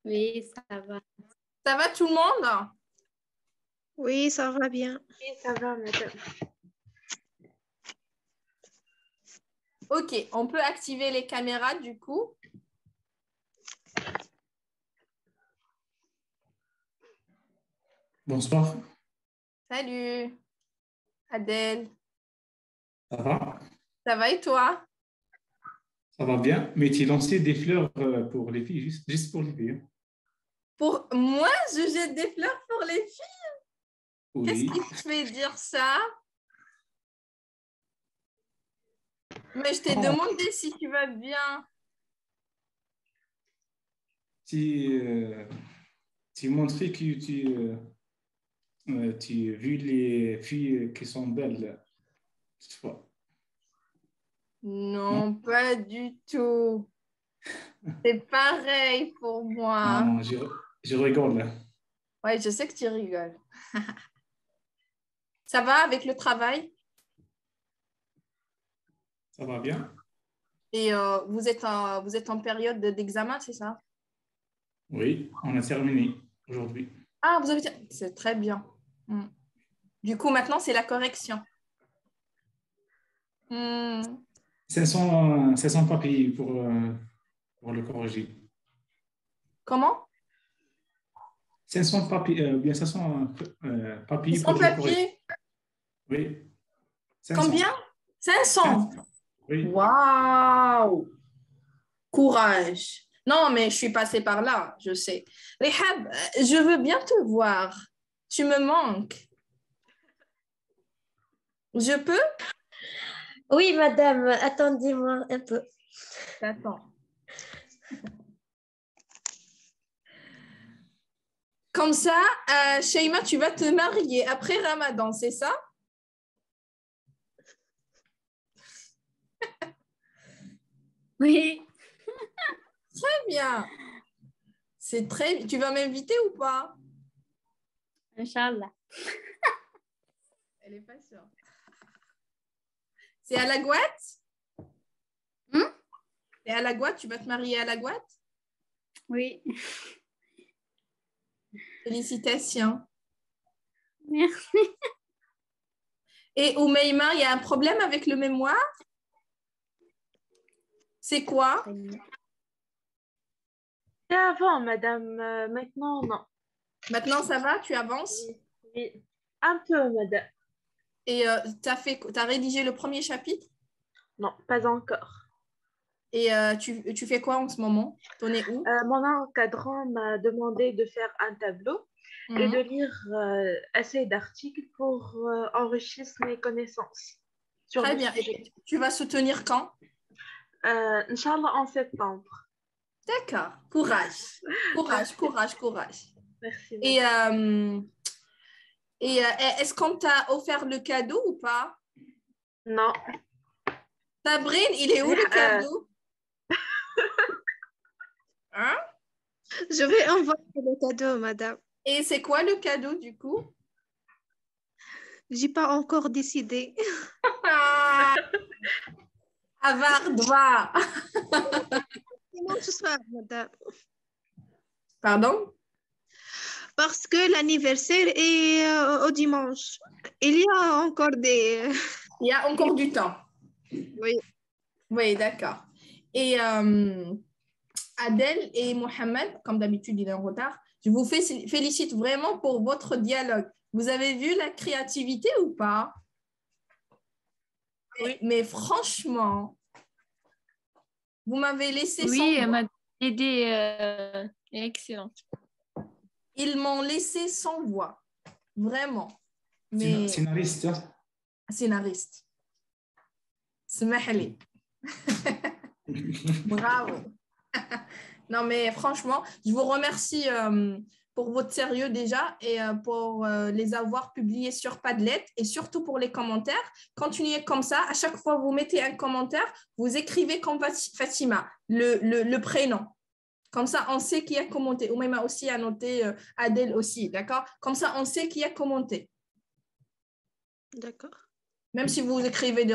Oui, ça va. Ça va tout le monde? Oui, ça va bien. Oui, ça va, madame. Ok, on peut activer les caméras du coup. Bonsoir, Salut, Adèle. ça va? Ça va et toi? Ça va bien, mais tu lancé des fleurs pour les filles, juste pour les filles, hein. Pour moi, je jette des fleurs pour les filles. Qu'est-ce Oui, qui te fait dire ça? Mais je t'ai oh, demandé si tu vas bien. tu, tu montrais que tu as vu les filles qui sont belles, cette fois, non? Non, pas du tout. C'est pareil pour moi. Non, je rigole, là. Ouais, je sais que tu rigoles. Ça va avec le travail? Ça va bien? Et vous êtes en période d'examen, c'est ça? Oui, on a terminé aujourd'hui. Ah, vous avez... C'est très bien. Hmm. Du coup, maintenant, c'est la correction. Hmm. 500 papiers pour le corriger. Comment? 500 papiers, bien 500 Ils papiers sont pour le corriger. papier. Oui, 500. Combien? 500. 500. Oui. Waouh! Courage. Non, mais je suis passée par là, je sais. Rehab, je veux bien te voir. Tu me manques. Je peux? Oui, madame, attendez-moi un peu. Attends. Comme ça, Sheima, tu vas te marier après Ramadan, c'est ça? Oui, Très bien. C'est très... Tu vas m'inviter ou pas? Inch'Allah. Elle n'est pas sûre. C'est à la Guatte? Hmm? C'est à la Guatte? Tu vas te marier à la Guatte? Oui, Félicitations. merci. Et Oumaima, il y a un problème avec le mémoire? C'est quoi? Et avant, madame, maintenant, non. Maintenant, ça va? Tu avances? Oui, oui. Un peu, madame. Et t'as rédigé le premier chapitre? Non, pas encore. Et tu fais quoi en ce moment? T'en es où? Mon encadrant m'a demandé de faire un tableau et de Mhm. lire assez d'articles pour enrichir mes connaissances sur Très le bien. sujet. Et tu vas soutenir quand? Inch'Allah, en septembre. D'accord. Courage. Courage, courage, courage. Merci, Et, madame. est-ce qu'on t'a offert le cadeau ou pas? Non. Sabrine, il est où le cadeau? Hein? Je vais envoyer le cadeau, madame. Et c'est quoi le cadeau du coup? J'ai pas encore décidé. Ah, avare, va. Dimanche soir, madame. Pardon? Parce que l'anniversaire est au dimanche. Il y a encore des... Il y a encore du temps. Oui. Oui, d'accord. Et Adèle et Mohamed, comme d'habitude, il est en retard. Je vous félicite vraiment pour votre dialogue. Vous avez vu la créativité ou pas? Oui. Mais franchement, vous m'avez laissé sans Oui, elle voix. m'a aidé. Excellente. Ils m'ont laissé sans voix. Vraiment. Mais Scénariste, hein? scénariste. Smahli. Bravo. Non, mais franchement, je vous remercie pour votre sérieux déjà et pour les avoir publiés sur Padlet et surtout pour les commentaires. Continuez comme ça. À chaque fois que vous mettez un commentaire, vous écrivez comme Fatima, le prénom. Comme ça, on sait qui a commenté. Ou même aussi a noté Adèle aussi, d'accord? Comme ça, on sait qui a commenté. D'accord. Même si vous écrivez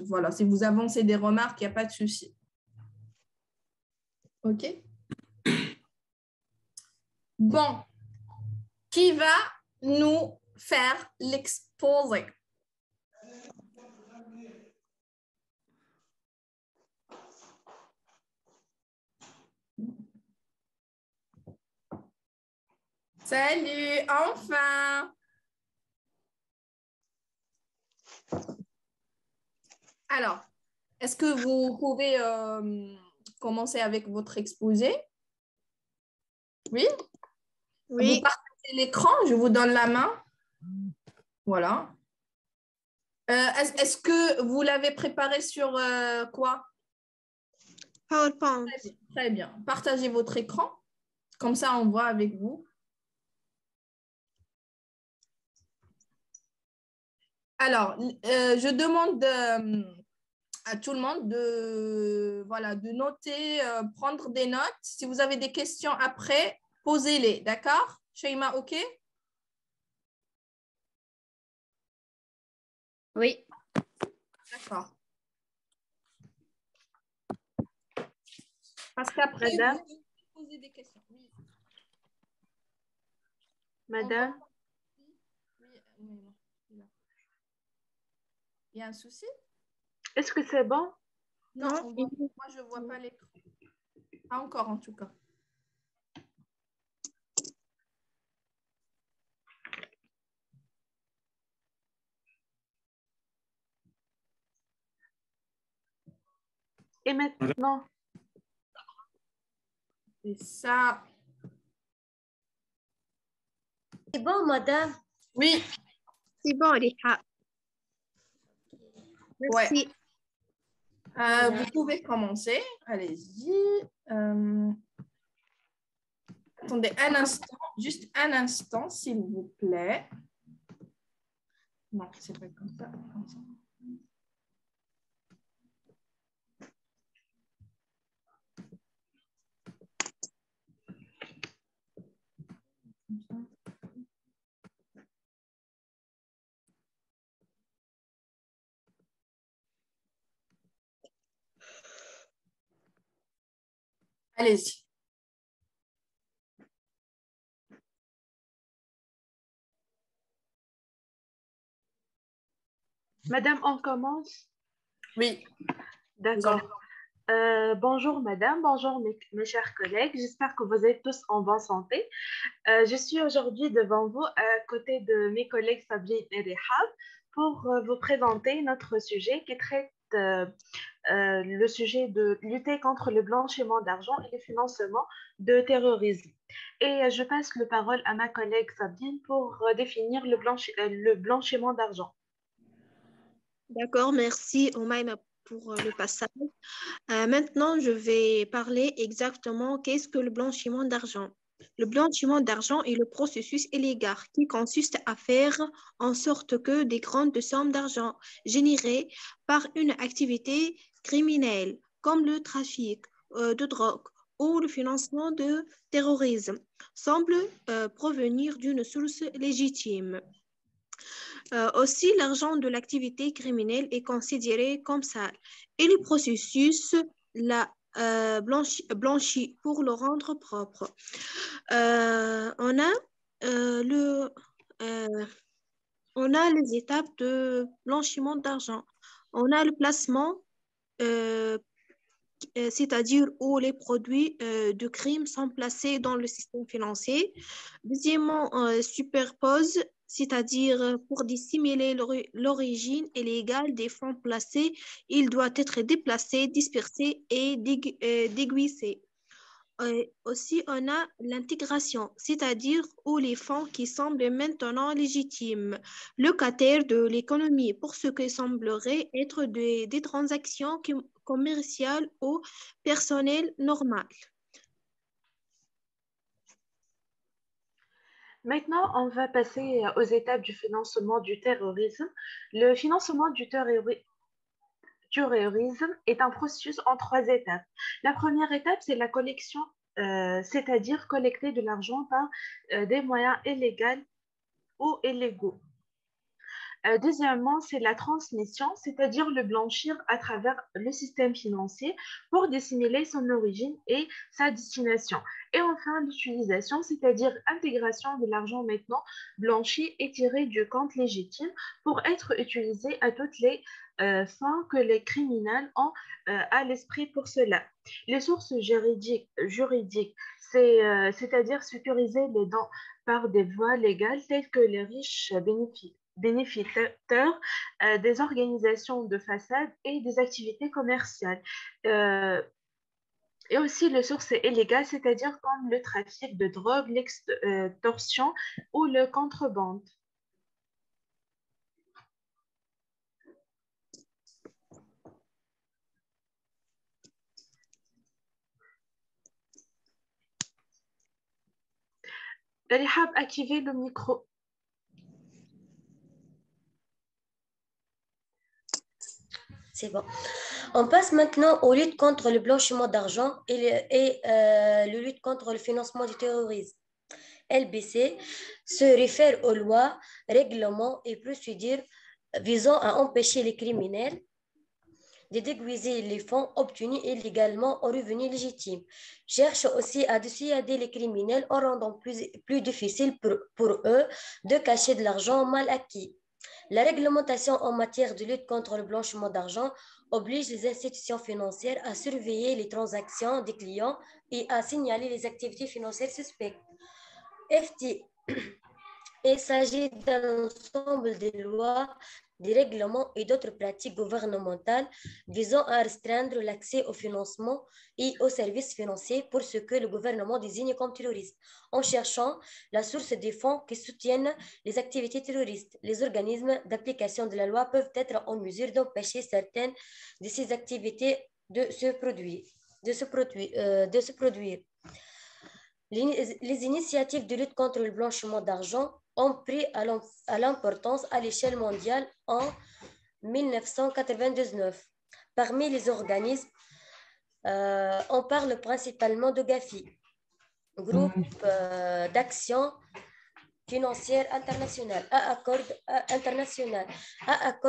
voilà, si vous avancez des remarques, il n'y a pas de souci. OK? Bon, qui va nous faire l'exposé? Salut, enfin! Alors, est-ce que vous pouvez commencer avec votre exposé? Oui? Vous Oui, partagez l'écran, je vous donne la main. Voilà. Est-ce que vous l'avez préparé sur quoi? PowerPoint. Très bien, très bien. Partagez votre écran, comme ça on voit avec vous. Alors, je demande à tout le monde de, voilà, de noter, prendre des notes. Si vous avez des questions après, posez-les, d'accord? Sheima, OK? Oui. D'accord. Parce qu'après, Madame, vous devez poser des questions. Oui. madame, Oui, non. Il y a un souci? est-ce que c'est bon? Non, Non, moi, je ne vois pas l'écran. Pas encore, en tout cas. Et maintenant, C'est ça. C'est bon, madame. Oui, c'est bon, Riha. ouais. Merci. Vous pouvez commencer. Allez-y. Attendez un instant, juste un instant, s'il vous plaît. Non, c'est pas comme ça. Comme ça. Allez-y. madame, on commence? Oui. D'accord. Bonjour madame, bonjour mes chers collègues, j'espère que vous êtes tous en bonne santé. Je suis aujourd'hui devant vous à côté de mes collègues Sabine et Rehab pour vous présenter notre sujet qui traite le sujet de lutter contre le blanchiment d'argent et le financement de terrorisme. Et je passe la parole à ma collègue Sabine pour définir le blanchiment d'argent. D'accord, merci Omaima pour le passage. Maintenant, je vais parler exactement qu'est-ce que le blanchiment d'argent. Le blanchiment d'argent est le processus illégal qui consiste à faire en sorte que des grandes sommes d'argent générées par une activité criminelle, comme le trafic de drogue ou le financement de terrorisme, semblent provenir d'une source légitime. Aussi, l'argent de l'activité criminelle est considéré comme sale et le processus l'a blanchi pour le rendre propre. On a euh, on a les étapes de blanchiment d'argent. On a le placement, c'est-à-dire où les produits de crime sont placés dans le système financier. Deuxièmement, superpose, c'est-à-dire pour dissimuler l'origine illégale des fonds placés, il doit être déplacé, dispersé et déguisé. Aussi, on a l'intégration, c'est-à-dire où les fonds qui semblent maintenant légitimes, locataires de l'économie pour ce qui semblerait être des transactions commerciales ou personnelles normales. Maintenant, on va passer aux étapes du financement du terrorisme. Le financement du terrorisme est un processus en trois étapes. La première étape, c'est la collection, c'est-à-dire collecter de l'argent par des moyens illégaux ou illégaux. Deuxièmement, c'est la transmission, c'est-à-dire le blanchir à travers le système financier pour dissimuler son origine et sa destination. Et enfin, l'utilisation, c'est-à-dire intégration de l'argent maintenant blanchi et tiré du compte légitime pour être utilisé à toutes les fins que les criminels ont à l'esprit pour cela. Les sources juridiques c'est-à-dire sécuriser les dons par des voies légales telles que les riches bénéficiaires des organisations de façade et des activités commerciales. Euh, et aussi les sources illégales, c'est-à-dire comme le trafic de drogue, l'extorsion ou le contrebande. Rihab, activez le micro. C'est bon. On passe maintenant aux luttes contre le blanchiment d'argent et le lutte contre le financement du terrorisme. LBC se réfère aux lois, règlements et procédures visant à empêcher les criminels de déguiser les fonds obtenus illégalement en revenus légitimes. Cherche aussi à dissuader les criminels en rendant plus difficile pour eux de cacher de l'argent mal acquis. La réglementation en matière de lutte contre le blanchiment d'argent oblige les institutions financières à surveiller les transactions des clients et à signaler les activités financières suspectes. FT. Il s'agit d'un ensemble de lois, des règlements et d'autres pratiques gouvernementales visant à restreindre l'accès au financement et aux services financiers pour ce que le gouvernement désigne comme terroriste, en cherchant la source des fonds qui soutiennent les activités terroristes. Les organismes d'application de la loi peuvent être en mesure d'empêcher certaines de ces activités de se produire. Les initiatives de lutte contre le blanchiment d'argent ont pris à l'importance à l'échelle mondiale en 1999. Parmi les organismes, on parle principalement de GAFI, Groupe d'action financière internationale, à accord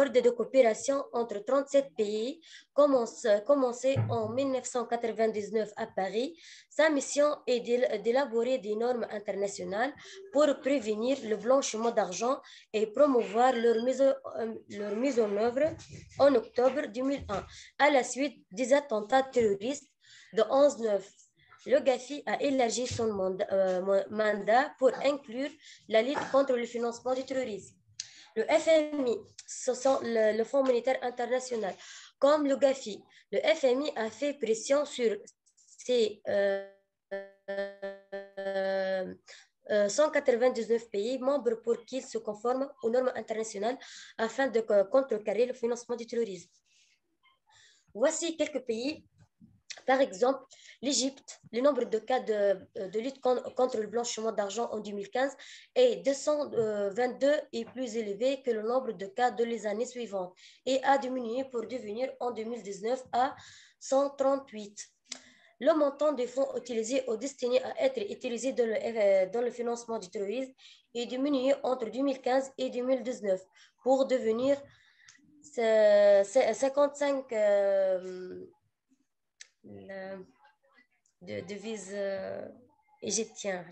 de coopération entre 37 pays, commencé en 1999 à Paris. Sa mission est d'élaborer des normes internationales pour prévenir le blanchiment d'argent et promouvoir leur mise en œuvre en octobre 2001, à la suite des attentats terroristes de 11/9. Le GAFI a élargi son mandat pour inclure la lutte contre le financement du terrorisme. Le FMI, ce sont le Fonds monétaire international, comme le GAFI. Le FMI a fait pression sur ces 199 pays membres pour qu'ils se conforment aux normes internationales afin de contrecarrer le financement du terrorisme. Voici quelques pays. Par exemple, l'Égypte, le nombre de cas de lutte contre le blanchiment d'argent en 2015 est 222 et plus élevé que le nombre de cas de les années suivantes et a diminué pour devenir en 2019 à 138. Le montant des fonds utilisés ou destinés à être utilisés dans le financement du terrorisme est diminué entre 2015 et 2019 pour devenir 55 de devises égyptiennes.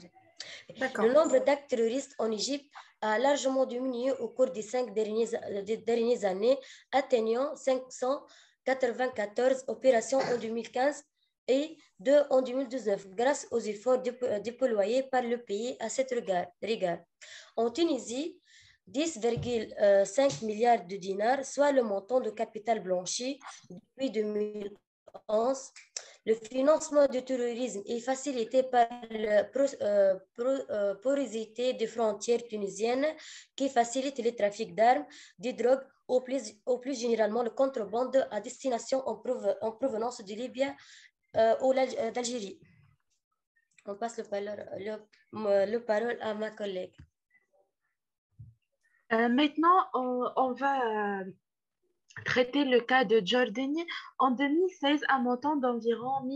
Le nombre d'actes terroristes en Égypte a largement diminué au cours des 5 dernières années, atteignant 594 opérations en 2015 et 2 en 2019, grâce aux efforts déployés par le pays à cet regard. En Tunisie, 10,5 milliards de dinars, soit le montant de capital blanchi depuis 2011. Le financement du terrorisme est facilité par la porosité des frontières tunisiennes qui facilite le trafic d'armes, de drogue ou plus généralement le contrebande à destination en provenance de Libye ou d'Algérie. On passe le parole à ma collègue. Maintenant, on va traiter le cas de Jordanie. En 2016, un montant d'environ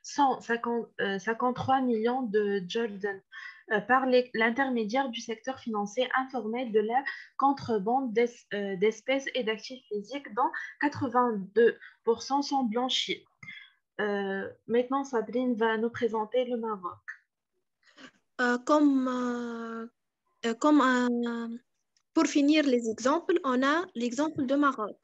153 millions de Jordan par l'intermédiaire du secteur financier informel de la contrebande d'espèces et d'actifs physiques dont 82% sont blanchis. Maintenant, Sabrine va nous présenter le Maroc. Pour finir les exemples, on a l'exemple de Maroc.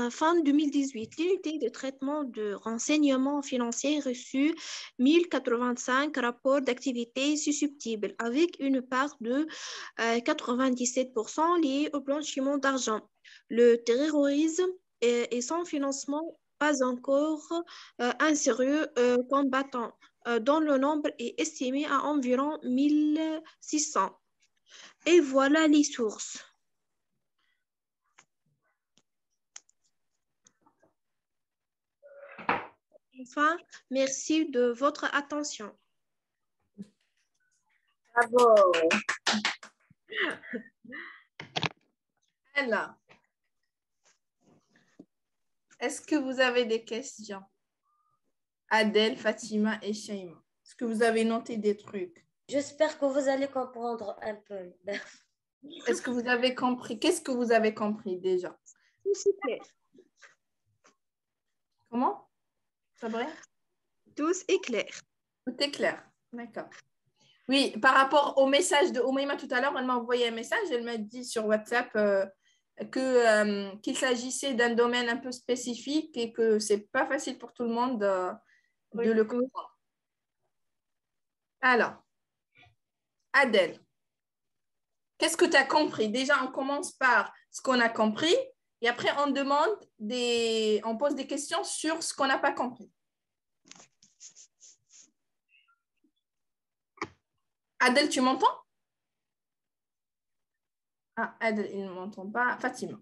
Fin 2018, l'unité de traitement de renseignements financiers reçut 1085 rapports d'activités susceptibles, avec une part de 97% liée au blanchiment d'argent. Le terrorisme et son financement pas encore un sérieux combattant, dont le nombre est estimé à environ 1600. Et voilà les sources. Enfin, merci de votre attention. Bravo. Alors, est-ce que vous avez des questions? Adèle, Fatima et Shaima. Est-ce que vous avez noté des trucs? J'espère que vous allez comprendre un peu. Est-ce que vous avez compris? Qu'est-ce que vous avez compris déjà? Tout est clair. Comment? Sabrina? Tout est clair. Tout est clair. D'accord. Oui, par rapport au message de Oumaima tout à l'heure, elle m'a envoyé un message. Elle m'a dit sur WhatsApp qu'il s'agissait d'un domaine un peu spécifique et que ce n'est pas facile pour tout le monde de le comprendre. Alors, Adèle, qu'est-ce que tu as compris? Déjà, on commence par ce qu'on a compris et après, on pose des questions sur ce qu'on n'a pas compris. Adèle, tu m'entends? Ah, Adèle, il ne m'entend pas. Fatima.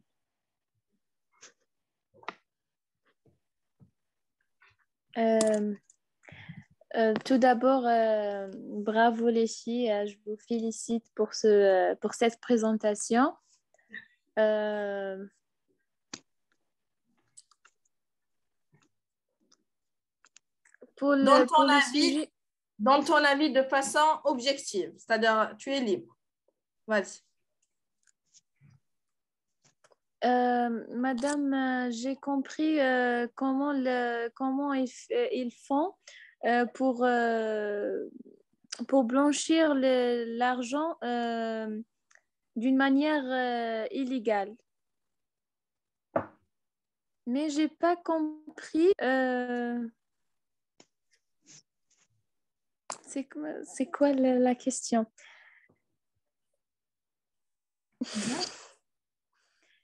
Tout d'abord, bravo les filles, je vous félicite pour cette présentation. Dans ton avis de façon objective, c'est-à-dire tu es libre. Vas-y. Madame, j'ai compris comment ils font pour blanchir l'argent d'une manière illégale. Mais j'ai pas compris. C'est quoi la question?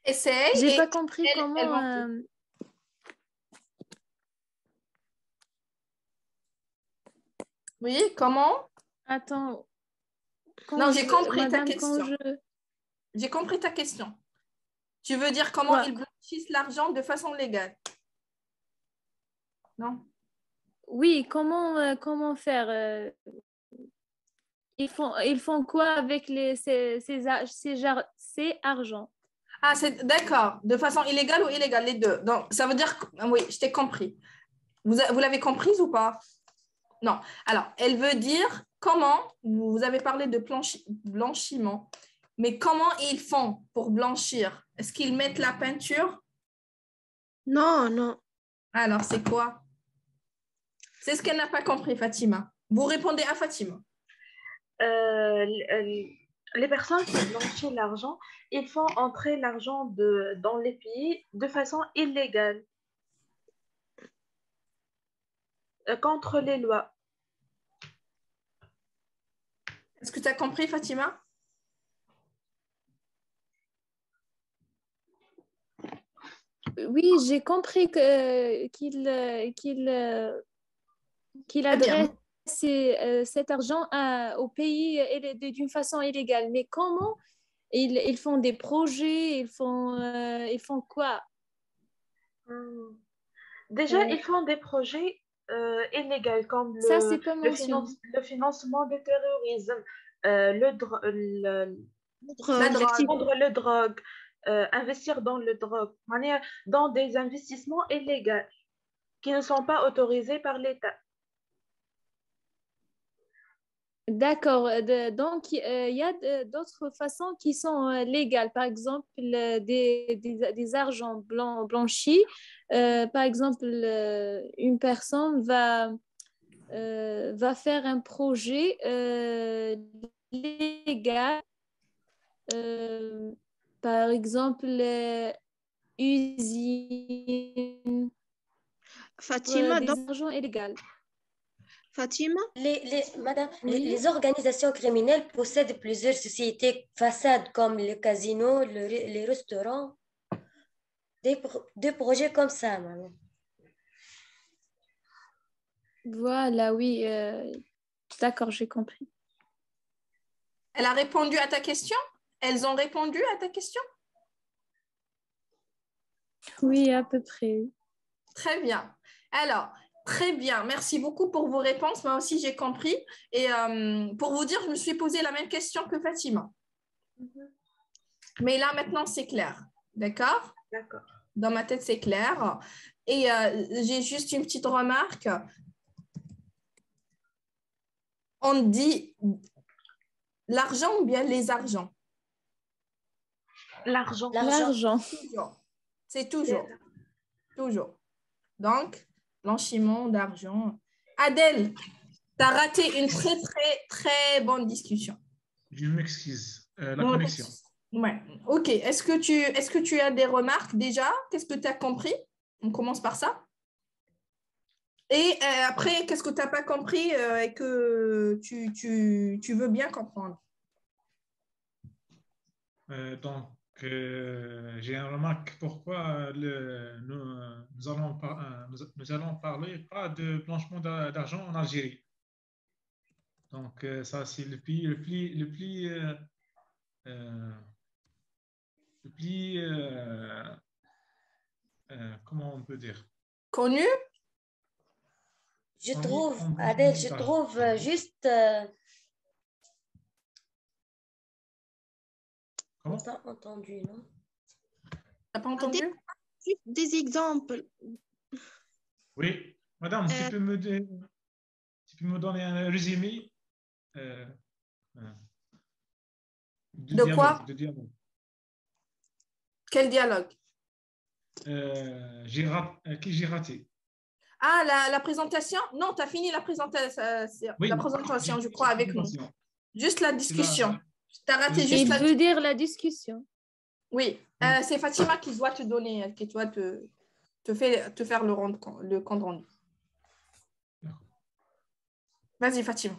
Essaye. J'ai pas compris comment. Oui, comment? Attends. Non, j'ai compris Madame, ta question. J'ai compris ta question. Tu veux dire comment ils blanchissent l'argent de façon légale? Non? Oui, comment faire? Ils font quoi avec ces argents? Ah, c'est d'accord. De façon illégale ou illégale, les deux. Donc, ça veut dire que, oui, je t'ai compris. Vous l'avez comprise ou pas? Non. Alors, elle veut dire comment, vous avez parlé de blanchiment, mais comment ils font pour blanchir? Est-ce qu'ils mettent la peinture? Non, non. Alors, c'est quoi? C'est ce qu'elle n'a pas compris, Fatima. Vous répondez à Fatima. Les personnes qui blanchissent l'argent, ils font entrer l'argent dans les pays de façon illégale, contre les lois. Est-ce que tu as compris, Fatima? Oui, j'ai compris qu'il adresse cet argent au pays d'une façon illégale. Mais comment ils font des projets, ils font quoi? Déjà, ils font des projets illégaux comme Ça, c'est pas mentionné. le financement du terrorisme, vendre le drogue, investir dans le drogue, dans des investissements illégaux qui ne sont pas autorisés par l'État. D'accord. Donc, il y a d'autres façons qui sont légales. Par exemple, des argents blanchis. Par exemple, une personne va faire un projet légal. Euh, Par exemple, usine pour Fatima, des donc, argents illégaux. Fatima, Madame, Oui. les organisations criminelles possèdent plusieurs sociétés façades comme le casino, les restaurants, des projets comme ça, madame. Voilà, oui. D'accord, j'ai compris. Elle a répondu à ta question? Elles ont répondu à ta question? Oui, à peu près. Très bien. Alors, très bien. Merci beaucoup pour vos réponses. Moi aussi, j'ai compris. Et pour vous dire, je me suis posé la même question que Fatima. Mais là, maintenant, c'est clair. D'accord? D'accord. Dans ma tête, c'est clair. Et j'ai juste une petite remarque. On dit l'argent ou bien les argents? L'argent. L'argent. Toujours. C'est toujours. Toujours. Donc, blanchiment d'argent. Adèle, tu as raté une très, très, très bonne discussion. Je m'excuse. La Ouais. connexion. Ouais. OK. Est-ce que tu as des remarques déjà? Qu'est-ce que tu as compris? On commence par ça. Et après, qu'est-ce que tu n'as pas compris et que tu veux bien comprendre? Donc, j'ai une remarque. Pourquoi nous allons parler pas de blanchiment d'argent en Algérie. Donc, ça, c'est le plus comment on peut dire? Connu? Je On dit trouve, en Adèle, blanchiment je d'argent. trouve juste... Comment? pas entendu, non? T'as pas entendu? juste des exemples. Oui, madame, Euh, tu peux me donner un résumé euh, euh, De quoi? de dialogue. Quel dialogue? Qui j'ai raté? Ah, la présentation? Non, tu as fini Oui, la présentation, je crois, avec nous. présentation. Juste la C'est la discussion. Tu as raté discussion. juste Il la veut dire la discussion. Oui, Oui. c'est Fatima qui doit te donner, qui doit te faire le compte rendu. D'accord. Vas-y, Fatima.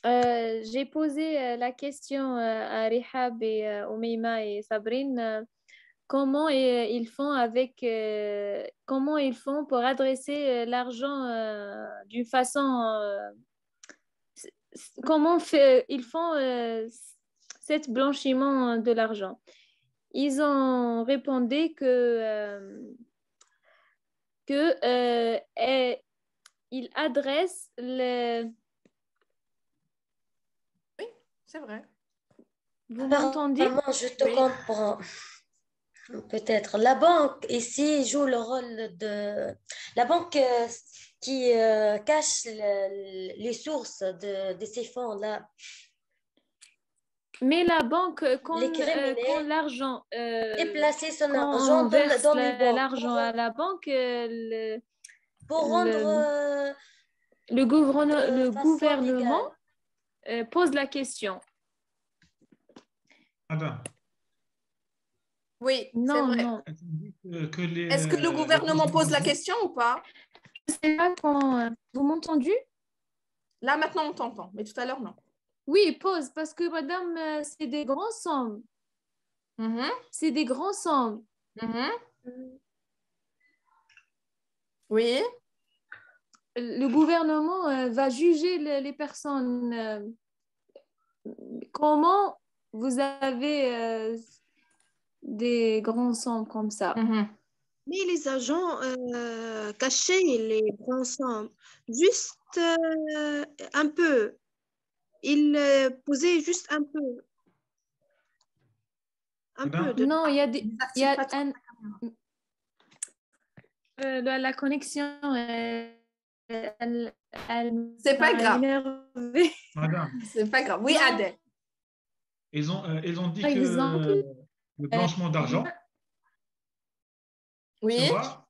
J'ai posé la question à Rihab et Oumeima et Sabrine. Comment ils font comment ils font pour adresser l'argent d'une façon ils font cet blanchiment de l'argent. Ils ont répondu que ils adressent C'est vrai. Vous m'entendez? Apparemment, je te Oui. comprends. Peut-être. La banque ici joue le rôle de... La banque qui cache les sources de ces fonds-là. Mais la banque, Les quand criminels l'argent, déplacer son quand argent on verse dans les banques l'argent à la banque, pour rendre le de façon gouvernement légale. pose la question. Madame, Oui, c'est Non, vrai. non. Est-ce que le gouvernement pose la question ou pas? Je sais pas quand. Vous m'entendez? Là, maintenant, on t'entend, mais tout à l'heure, non. Oui, pose, parce que madame, c'est des grands sommes. Mhm, C'est des grands sommes. mhm. Oui. Le gouvernement va juger les personnes. Comment vous avez des grands sommes comme ça? Mhm. mais les agents cachaient les grands sommes. Juste un peu. Ils posaient juste un peu. Un peu madame, de... Non, il y a il y Désactive a pas ton- la connexion C'est pas grave. énervée. Madame, C'est pas grave. Oui, Non. Adèle. ils ont dit Par que exemple, le blanchiment d'argent Oui. sera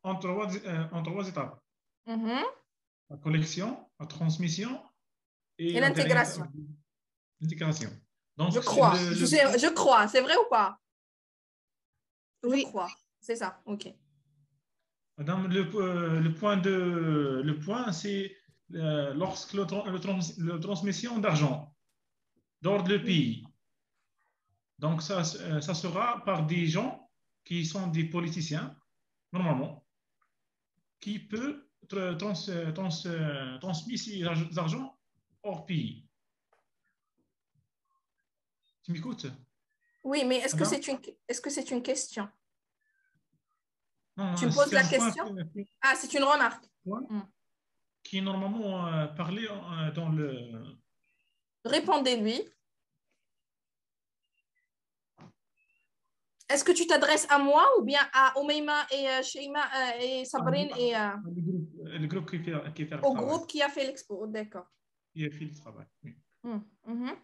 en trois étapes. Mhm. La collection, la transmission Et la dernière l'intégration. étape, l'intégration. Donc, Je crois. le- Je crois. C'est vrai ou pas? Oui. Je crois. C'est ça. OK. Madame, le point, c'est lorsque le transmission d'argent dans le pays. Donc, ça sera par des gens qui sont des politiciens, normalement, qui peuvent transmettre ces argent hors pays. Tu m'écoutes? Oui, mais Madame? est-ce que c'est une question? Non, Tu me poses c'est la un point question? Ah, c'est une remarque. qui est normalement parlé dans le... Répondez-lui. Est-ce que tu t'adresses à moi ou bien à Oumaima et Sheima et Sabrine et Le groupe qui fait le au travail. groupe qui a fait l'expo? D'accord. Qui a fait le travail, oui. Mhm.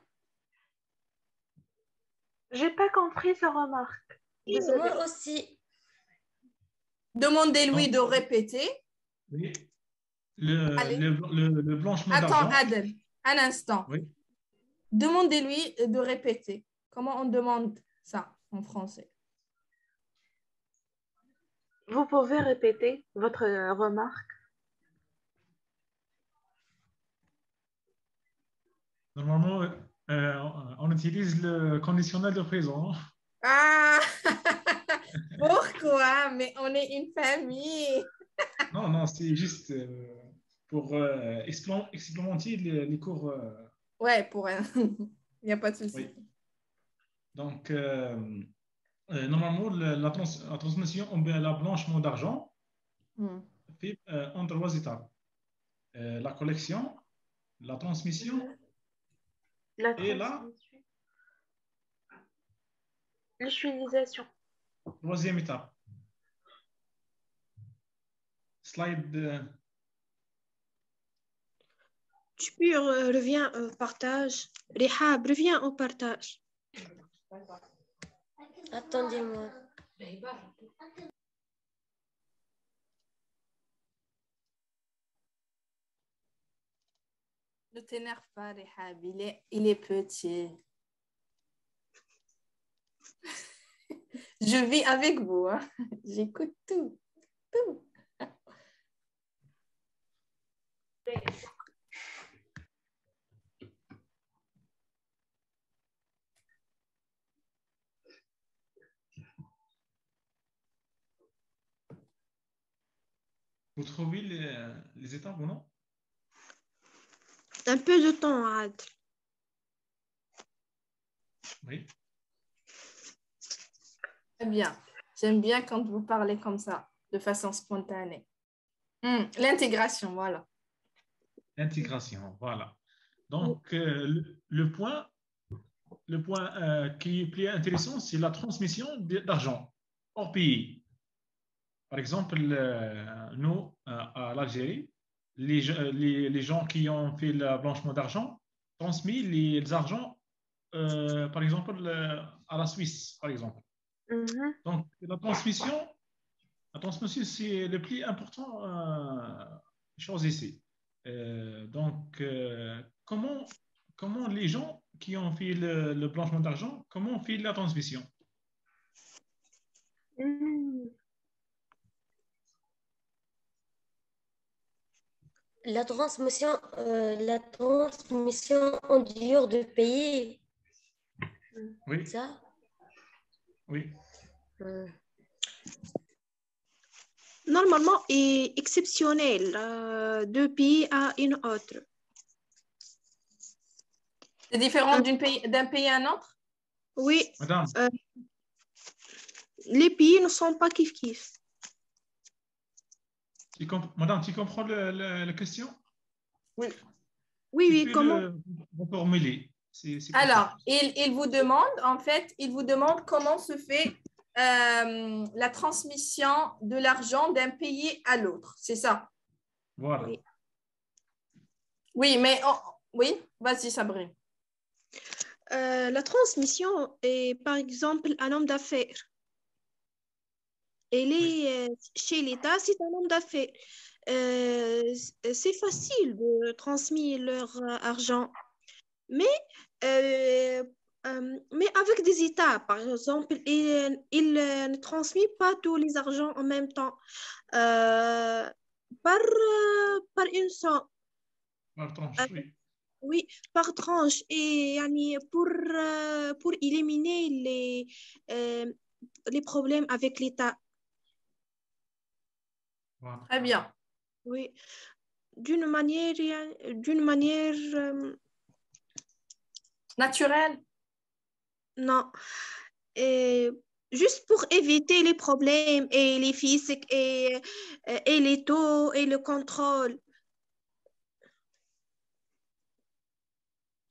J'ai pas compris sa remarque. Désolée. Moi aussi. Demandez-lui Donc, de répéter. oui, Allez. le blanchiment Attends, d'argent. Adel, un instant. Oui. Demandez-lui de répéter. Comment on demande ça en français? Vous pouvez répéter votre remarque? Normalement, on utilise le conditionnel de présent. Ah, pourquoi? Mais on est une famille. Non, c'est juste pour expérimenter les cours. Ouais, pour un. Il n'y a pas de souci. Oui. Donc, normalement, la transmission ou bien la blanchiment d'argent fait en trois étapes. La collection, la transmission La et la transmission. L'utilisation. troisième étape. Slide. Tu peux reviens au partage. Rihab, reviens au partage. Attendez-moi. Ne t'énerve pas, Rehab. Il est petit. Je vis avec vous. Hein. J'écoute tout. Tout. Vous trouvez les étapes ou non? Un peu de temps, Ad. Oui. Très bien. J'aime bien quand vous parlez comme ça, de façon spontanée. L'intégration, voilà. L'intégration, voilà. Donc, le point qui est plus intéressant, c'est la transmission d'argent hors pays. Par exemple, nous, à l'Algérie, les gens qui ont fait le blanchiment d'argent transmis les argents, par exemple, à la Suisse, par exemple. Donc, la transmission, c'est le plus important chose ici. Donc, comment les gens qui ont fait le blanchiment d'argent, comment on fait la transmission? La transmission en dehors du pays. Oui. Ça? Oui. Normalement, est exceptionnel d'un pays à une autre. C'est différent d'un pays à un autre? Oui. Madame. Les pays ne sont pas kiff-kiff. Madame, tu comprends la question? Oui. Oui, comment? Reformuler. Alors, il vous demande comment se fait la transmission de l'argent d'un pays à l'autre. C'est ça? Voilà. Oui. Oui, mais oui, vas-y, Sabri. La transmission est par exemple un homme d'affaires. Chez l'État, c'est un homme d'affaires. C'est facile de transmettre leur argent, mais, mais avec des États, par exemple, ils ne transmettent pas tous les argents en même temps par une somme. Par tranche, oui. Oui, par tranche. Et yani, pour éliminer les problèmes avec l'État. Voilà. Très bien. Oui, d'une manière, Naturel. non. Et juste pour éviter les problèmes et les physiques et les taux et le contrôle.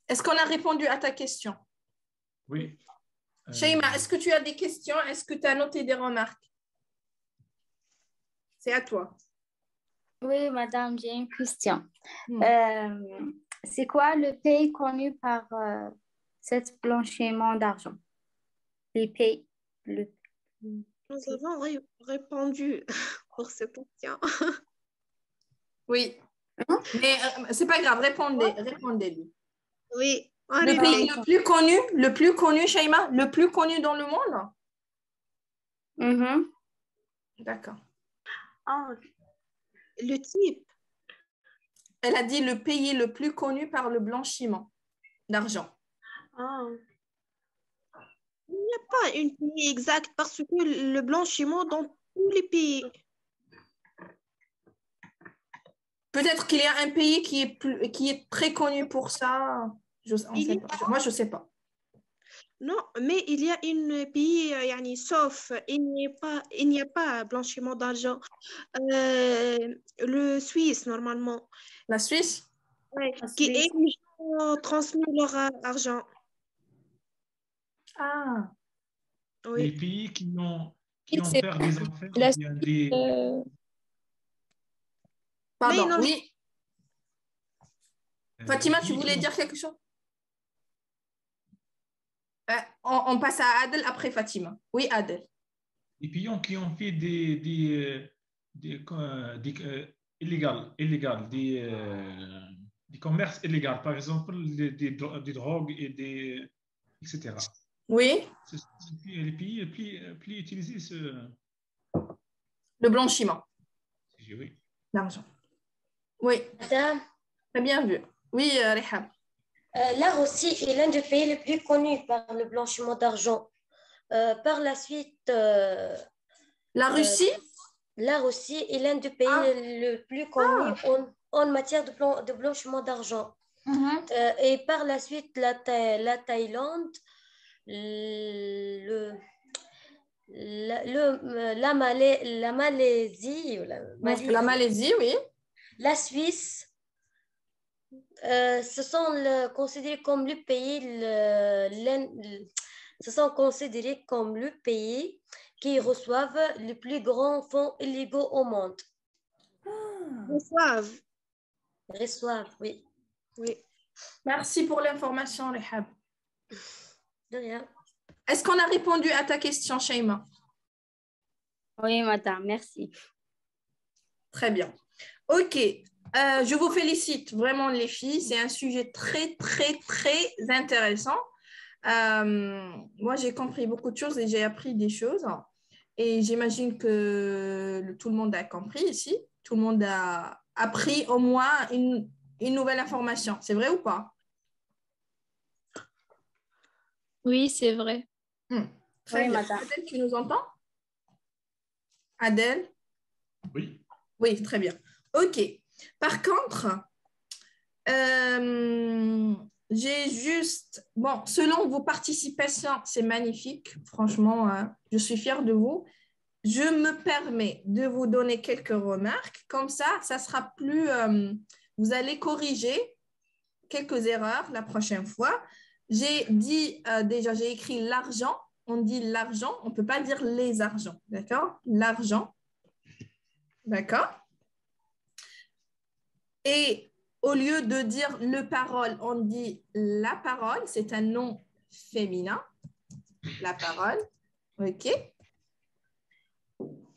Est-ce qu'on a répondu à ta question? Oui. Sheima, est-ce que tu as des questions? Est-ce que tu as noté des remarques? C'est à toi. Oui, madame, j'ai une question. C'est quoi le pays connu par cet blanchiment d'argent? Les pays. Nous avons répondu pour cette question. Oui. Mais c'est pas grave, répondez-lui. Oui, Le pays le plus connu, Sheima, le plus connu dans le monde? D'accord. Le type. Elle a dit le pays le plus connu par le blanchiment d'argent. Il n'y a pas une pays exacte parce que le blanchiment dans tous les pays. Peut-être qu'il y a un pays qui est très connu pour ça. Moi, je ne sais pas. Non, mais il y a un pays, sauf, il n'y a pas blanchiment d'argent. Le Suisse, normalement. La Suisse? Ouais, qui est les gens transmis leur argent. Ah. Les Oui. pays qui ont C'est perdu des affaires, la il y a des... Pardon, non, oui. Fatima, tu voulais dire quelque chose? On passe à Adel après Fatima. Oui, Adel. Les pays qui ont fait des illégales, des commerces illégaux, par exemple des drogues et etc. Oui. C'est les pays plus utilisés Le blanchiment. Oui. L'argent. Oui. Madame, Très bien vu. Oui, Rehab. la Russie est l'un des pays les plus connus par le blanchiment d'argent. Par la suite, La Russie? la Russie est l'un des pays les plus connus en matière de blanchiment d'argent. Et par la suite, la Thaïlande, la Malaisie, La Malaisie, oui. la Suisse, ce sont considérés comme le pays, ce sont considérés comme le pays qui reçoivent les plus grands fonds illégaux au monde. Reçoivent, oui. Oui. Merci pour l'information, Rehab. De rien. Est-ce qu'on a répondu à ta question, Sheima? Oui, madame, merci. Très bien. OK. Je vous félicite vraiment, les filles. C'est un sujet très, très, très intéressant. Moi, j'ai compris beaucoup de choses et j'ai appris des choses. Et j'imagine que tout le monde a compris ici. Tout le monde a appris au moins une nouvelle information. C'est vrai ou pas? Oui, c'est vrai. Très Oui, bien. madame. Adèle, tu nous entends? Adèle? Oui. Oui, très bien. OK. Par contre, j'ai juste... Bon, selon vos participations, c'est magnifique. Franchement, je suis fière de vous. Je me permets de vous donner quelques remarques. Comme ça sera plus... vous allez corriger quelques erreurs la prochaine fois. J'ai dit déjà, j'ai écrit l'argent. On dit l'argent. On ne peut pas dire les argents. D'accord? L'argent. D'accord? Et au lieu de dire le parole, on dit la parole. C'est un nom féminin. La parole. OK.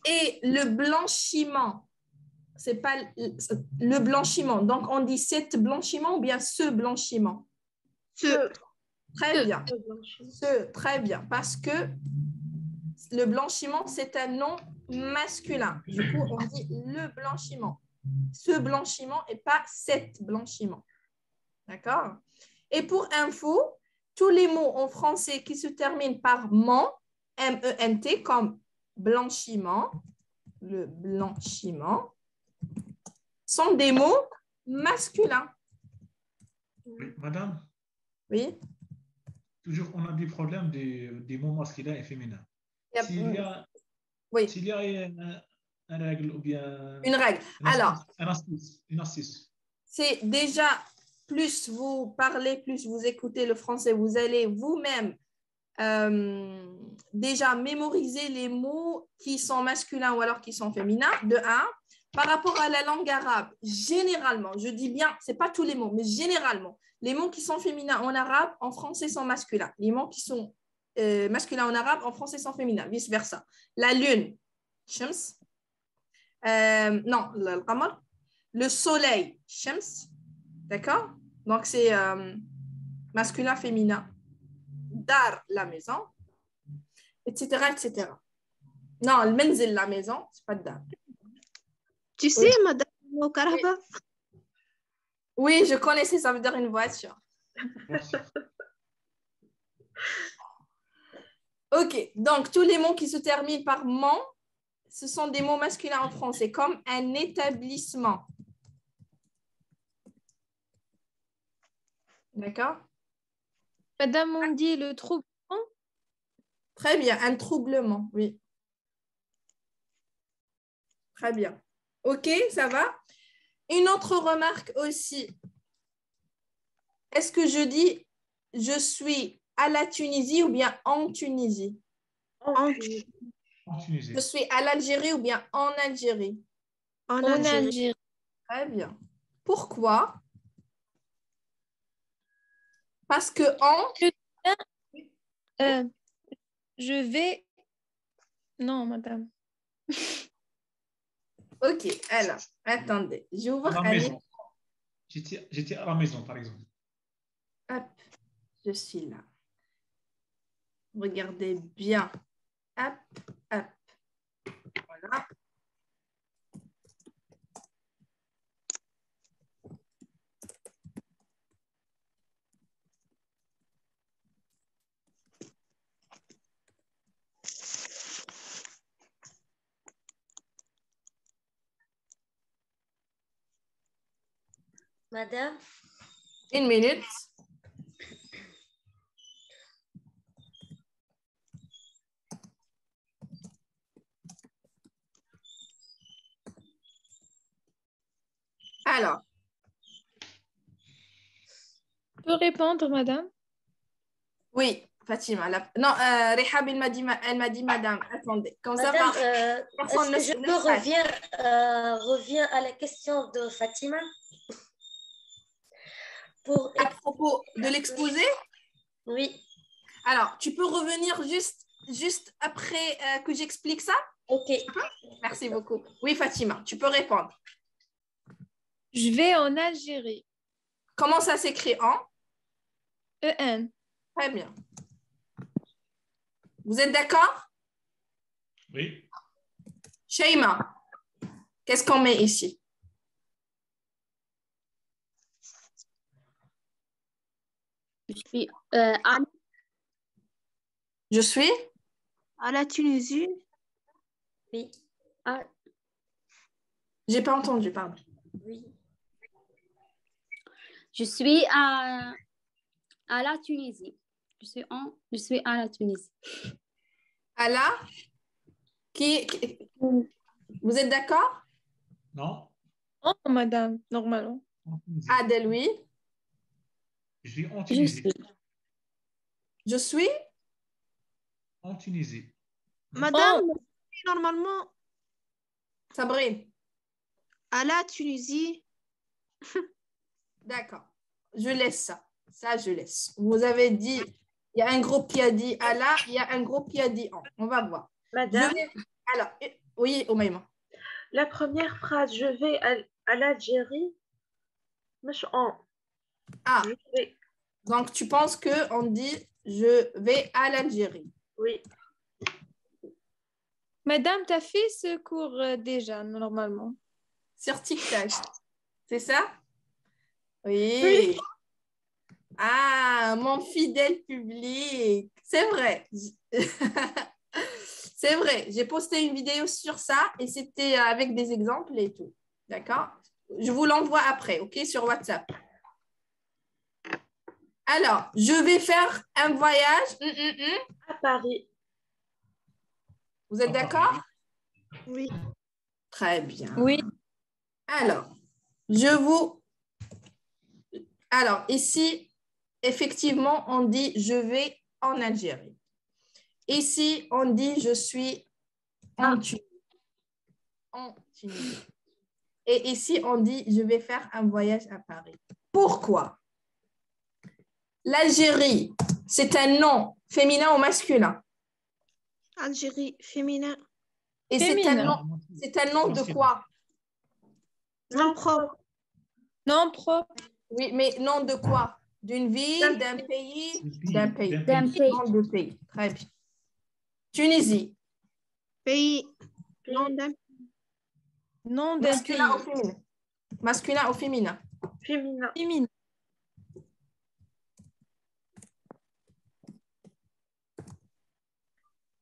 Et le blanchiment, c'est pas le blanchiment. Donc, on dit cet blanchiment ou bien ce blanchiment? Ce. Très bien. Très bien. Parce que le blanchiment, c'est un nom masculin. Du coup, on dit le blanchiment. Ce blanchiment et pas cet blanchiment. D'accord? Et pour info, tous les mots en français qui se terminent par ment, M-E-N-T, comme blanchiment, le blanchiment, sont des mots masculins. Oui, madame, Oui. toujours on a des problèmes des mots masculins et féminins. S'il y a, oui. S'il y a une règle ou bien une règle. Alors, une astuce. C'est déjà, plus vous parlez, plus vous écoutez le français, vous allez vous-même déjà mémoriser les mots qui sont masculins ou alors qui sont féminins, de 1. Par rapport à la langue arabe, généralement, je dis bien, ce n'est pas tous les mots, mais généralement, les mots qui sont féminins en arabe, en français, sont masculins. Les mots qui sont masculins en arabe, en français, sont féminins, vice-versa. La lune, shams. Non, le qamar. Le soleil, shams. D'accord? Donc, c'est masculin, féminin. Dar, la maison, etc., etc. Non, le menzil, la maison, c'est pas dar. Tu sais, madame Karaba? Oui, je connaissais, ça veut dire une voiture. OK, donc tous les mots qui se terminent par ment, ce sont des mots masculins en français, comme un établissement. D'accord? Madame, on dit le troublement. Très bien, un troublement, oui. Très bien. OK, ça va? Une autre remarque aussi. Est-ce que je dis je suis à la Tunisie ou bien en Tunisie? En Tunisie. Je suis à l'Algérie ou bien en Algérie? En Algérie. Très bien. Pourquoi? Parce que en... Je vais... Non, madame. OK, alors, attendez. J'ouvre À la un... maison. J'étais à la maison, par exemple. Hop, je suis là. Regardez bien. Hop, hop. Voilà. Madame? Une minute. Alors. Je peux répondre, madame? Oui, Fatima. Non, Rehab, elle m'a dit madame. Attendez. Comme Madame, ça, personne est-ce que je peux reviens à la question de Fatima? À propos de l'exposé? Oui. Alors, tu peux revenir juste après que j'explique ça? OK. Merci beaucoup. Oui, Fatima, tu peux répondre. Je vais en Algérie. Comment ça s'écrit en? E-N. Très bien. Vous êtes d'accord? Oui. Sheima, qu'est-ce qu'on met ici? Je suis Je suis? À la Tunisie? Oui. J'ai pas entendu, pardon. Oui. Je suis à la Tunisie. Je suis à la Tunisie. À la? Vous êtes d'accord? Non. Oh, madame, normalement. Adèle, oui. Je suis en Tunisie. Je suis? En Tunisie. Madame, normalement, Sabrine. à la Tunisie. D'accord. Je laisse ça. Ça, je laisse. Vous avez dit, il y a un groupe qui a dit Allah, il y a un groupe qui a dit en. On va voir. Madame, Alors, oui, Omaïma. la première phrase, je vais à l'Algérie. مش en. Ah, Je vais. donc tu penses qu'on dit je vais à l'Algérie. Oui. Madame, tu as fait ce cours déjà, normalement. Sur TikTok. C'est ça? Oui. Oui. Ah, mon fidèle public. C'est vrai. C'est vrai. J'ai posté une vidéo sur ça et c'était avec des exemples et tout. D'accord? Je vous l'envoie après, OK, sur WhatsApp. Alors, je vais faire un voyage. À Paris. Vous êtes d'accord? Oui. Très bien. Oui. Alors, Alors, ici, effectivement, on dit je vais en Algérie. Ici, on dit je suis en Tunisie. En Tunisie. Et ici, on dit je vais faire un voyage à Paris. Pourquoi? L'Algérie, c'est un nom féminin ou masculin? Algérie, féminin. Et c'est un nom de quoi? Nom propre. Non propre. Oui, mais nom de quoi? D'une ville, d'un pays? D'un pays. D'un pays. Nom de pays. Très bien. Tunisie. Pays. Nom d'un Nom d'un pays. Masculin ou féminin? Masculin ou féminin? Féminin. Féminin.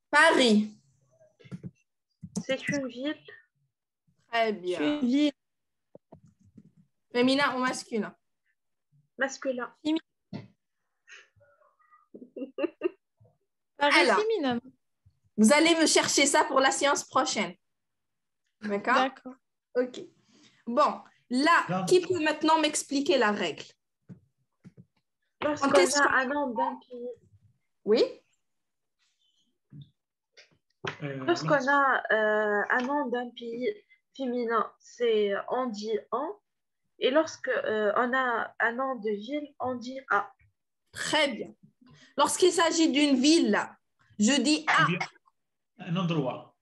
Paris. C'est une ville. Très bien. Une ville. Féminin ou masculin? Masculin. Paris Alors. féminin. Vous allez me chercher ça pour la séance prochaine. D'accord? D'accord. OK. Bon, là, qui peut maintenant m'expliquer la règle? Lorsqu'on a un nom d'un pays. Oui? Lorsqu'on a un nom d'un pays féminin, on dit en. Et lorsque on a un nom de ville, on dit à. Très bien. Lorsqu'il s'agit d'une ville, je dis à. Un endroit.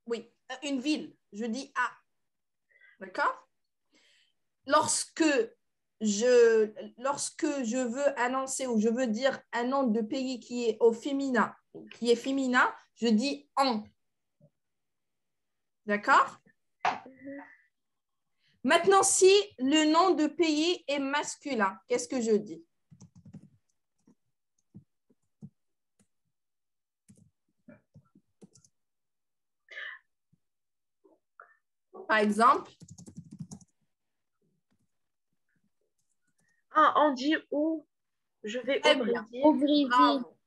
Oui, une ville, je dis à. D'accord? Lorsque je veux annoncer ou je veux dire un nom de pays qui est au féminin, je dis en. D'accord? Maintenant, si le nom de pays est masculin, qu'est-ce que je dis? Par exemple? Ah, on dit où je vais Très au bien. Brésil. Au Brésil. Bravo.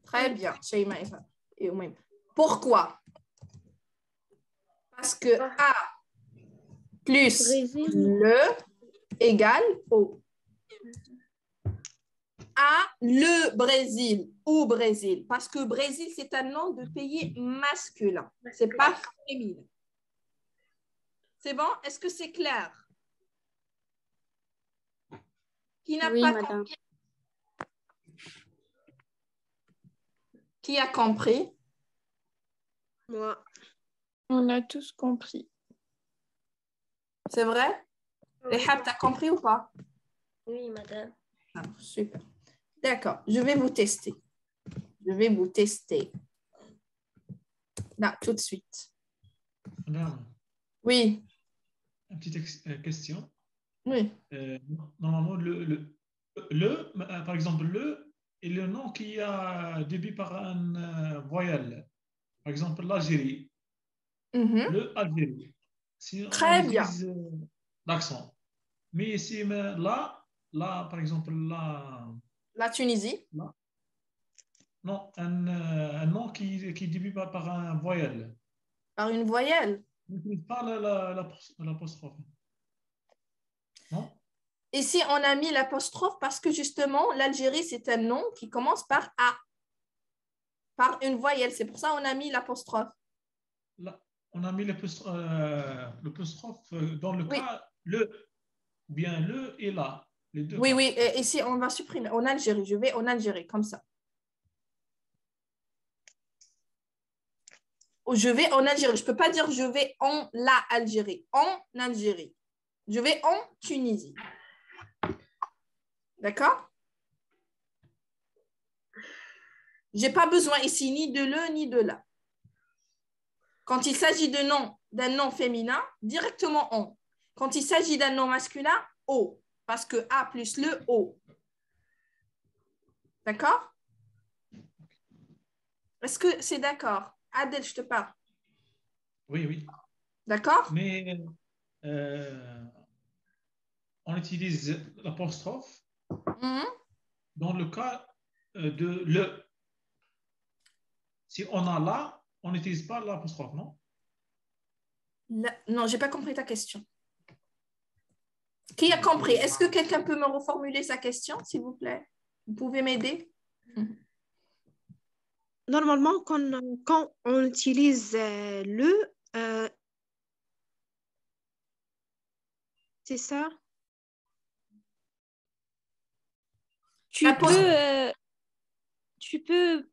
Très bien. Pourquoi? Parce que A plus Brésil. le égale O. A, le Brésil ou Brésil. Parce que Brésil, c'est un nom de pays masculin. Ce n'est pas féminin. C'est bon? Est-ce que c'est clair? Qui n'a Oui, pas madame. compris? Qui a compris? Moi. On a tous compris. C'est vrai? Rehab, t'as compris ou pas? Oui, madame. Ah, super. D'accord, je vais vous tester. Je vais vous tester. Là, tout de suite. Madame, Oui. une petite question. Oui. Normalement, par exemple, le est le nom qui a début par un voyelle. Par exemple, l'Algérie. Le Algérie. Si Très on bien. utilise l'accent. Mais ici, là, par exemple, là. La Tunisie. Là, non, un nom qui débute par un voyelle. Par une voyelle. Pas l'apostrophe. Non? Ici, on a mis l'apostrophe parce que justement, l'Algérie, c'est un nom qui commence par A. Par une voyelle. C'est pour ça qu'on a mis l'apostrophe. Là, on a mis l'apostrophe dans le cas le, bien le et la. Les deux. Oui, oui. Et ici, on va supprimer. En Algérie. Je vais en Algérie, comme ça. Je vais en Algérie. Je ne peux pas dire je vais en la Algérie. En Algérie. Je vais en Tunisie. D'accord? Je n'ai pas besoin ici ni de le ni de la. Quand il s'agit d'un nom féminin, directement on. Quand il s'agit d'un nom masculin, o. Parce que A plus le O. D'accord? Est-ce que c'est d'accord? Adèle, je te parle. Oui, oui. D'accord? Mais on utilise l'apostrophe dans le cas de le. Si on a la, on n'utilise pas l'apostrophe, non? Non, je n'ai pas compris ta question. Qui a compris? Est-ce que quelqu'un peut me reformuler sa question, s'il vous plaît? Vous pouvez m'aider? Normalement, quand on utilise le, c'est ça? Tu peux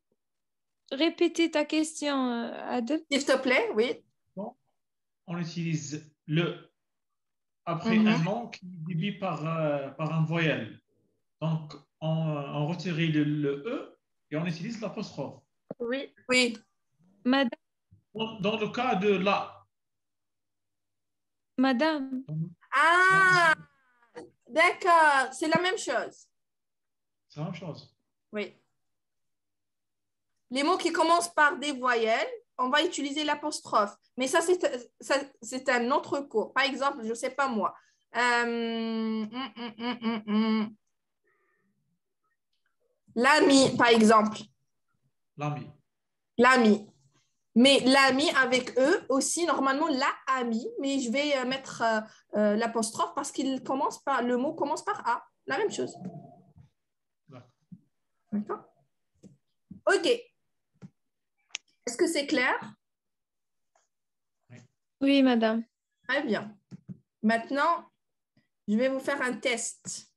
répéter ta question, Adel? S'il te plaît, oui. Bon. On utilise le après un nom qui est suivi par un voyelle. Donc, on retire le E et on utilise l'apostrophe. Oui. Oui. Madame. Dans le cas de la. Madame. Ah, d'accord. C'est la même chose. C'est la même chose. Oui. Les mots qui commencent par des voyelles, on va utiliser l'apostrophe. Mais ça, c'est un autre cours. Par exemple, je ne sais pas moi. L'ami, par exemple. L'ami. L'ami. Mais l'ami avec eux aussi, normalement, la ami, mais je vais mettre l'apostrophe parce le mot commence par A. La même chose. D'accord? OK. Est-ce que c'est clair? Oui, madame. Très bien. Maintenant, je vais vous faire un test.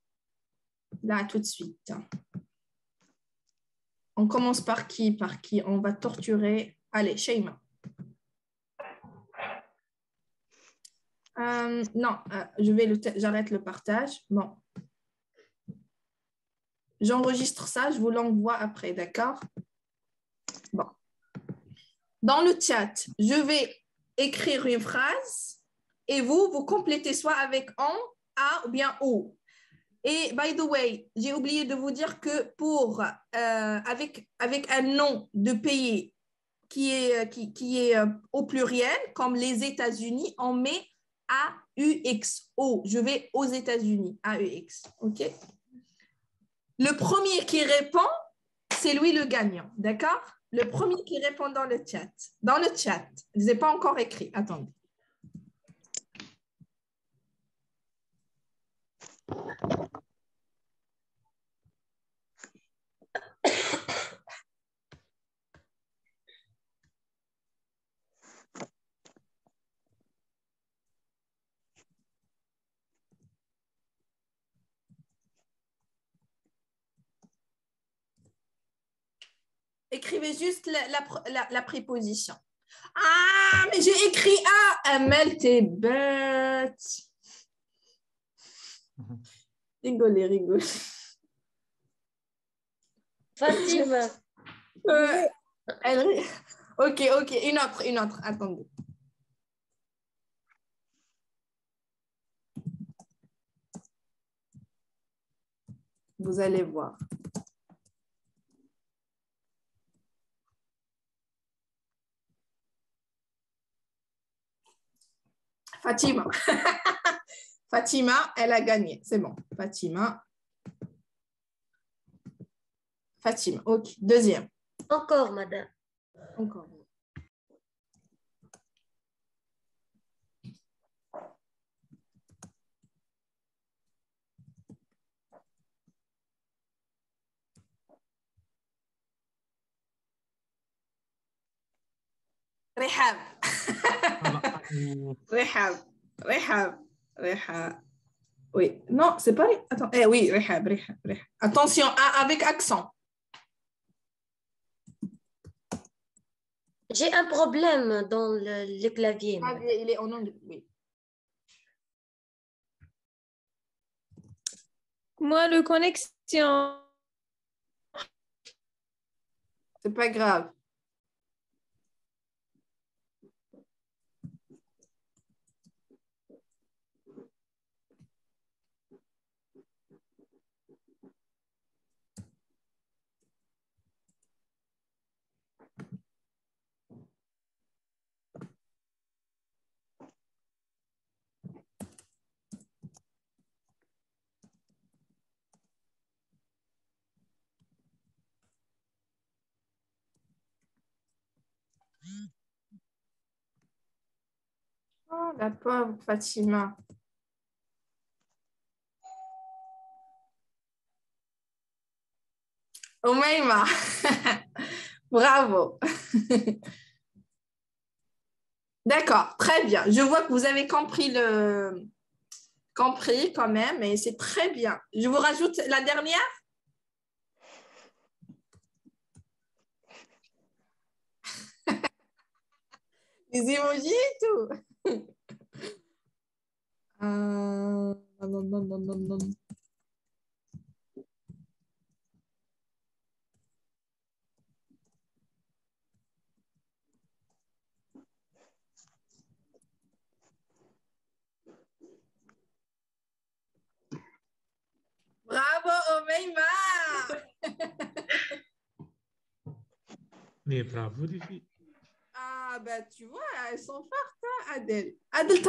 Là, tout de suite. On commence par qui? Par qui? On va torturer. Allez, Sheima. Non, j'arrête le partage. Bon. J'enregistre ça, je vous l'envoie après, d'accord? Bon. Dans le chat, je vais écrire une phrase et vous complétez soit avec en, a ou bien o. Et by the way, j'ai oublié de vous dire que avec un nom de pays qui est au pluriel, comme les États-Unis, on met AUX. O. Je vais aux États-Unis. AUX. OK? Le premier qui répond, c'est lui le gagnant. D'accord? Le premier qui répond dans le chat. Dans le chat. Je n'ai pas encore écrit. Attendez. Écrivez juste la préposition. Ah, mais j'ai écrit A. Amel, t'es bête. Rigolez, rigolez. Fatima. Ok, une autre. Attendez. Vous allez voir. Fatima. Fatima, elle a gagné. C'est bon. Fatima, ok. Deuxième. Encore, madame. Encore. Rehab. Rehab. Rehab. Oui, non, c'est pas... Attends, oui, Rehab. Attention, avec accent. J'ai un problème dans le clavier. Il est en anglais, oui. Moi, le connexion. C'est pas grave. Oh, la pauvre Fatima. Omeima. Bravo. D'accord, très bien. Je vois que vous avez compris quand même, et c'est très bien. Je vous rajoute la dernière. Les emojis et tout. Non. Bravo, Omeima. Mais bravo, les filles. Ah, bah, tu vois, elles sont fortes, hein, Adèle. Adèle,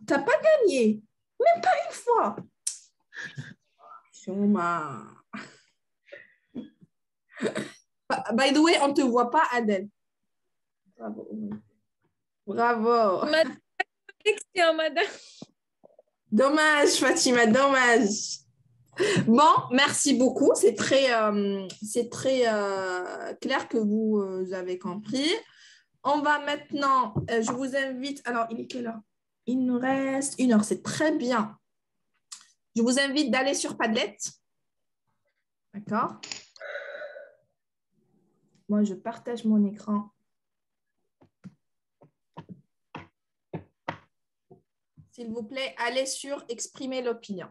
t'as pas gagné. Même pas une fois. Choma. By the way, on ne te voit pas, Adèle. Bravo. Bravo. Ma connexion, madame. Dommage, Fatima, dommage. Bon, merci beaucoup. C'est très clair que vous avez compris. On va maintenant, je vous invite, alors il est quelle heure? Il nous reste 1 heure, c'est très bien. Je vous invite d'aller sur Padlet. D'accord? Moi, je partage mon écran. S'il vous plaît, allez sur Exprimer l'opinion.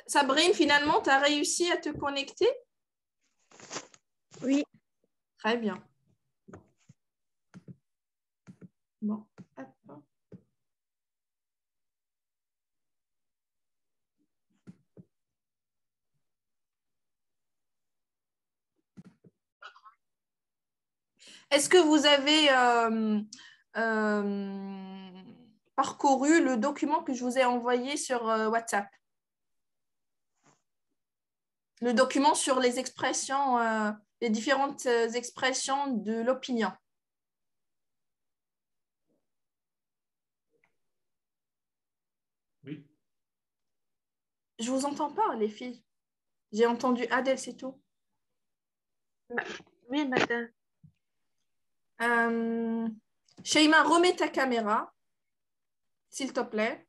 Sabrine, finalement, tu as réussi à te connecter? Oui. Très bien. Bon, attends. Est-ce que vous avez parcouru le document que je vous ai envoyé sur WhatsApp? Le document sur les expressions, les différentes expressions de l'opinion. Oui. Je vous entends pas, les filles. J'ai entendu Adèle, c'est tout. Oui, madame. Sheima, remets ta caméra, s'il te plaît.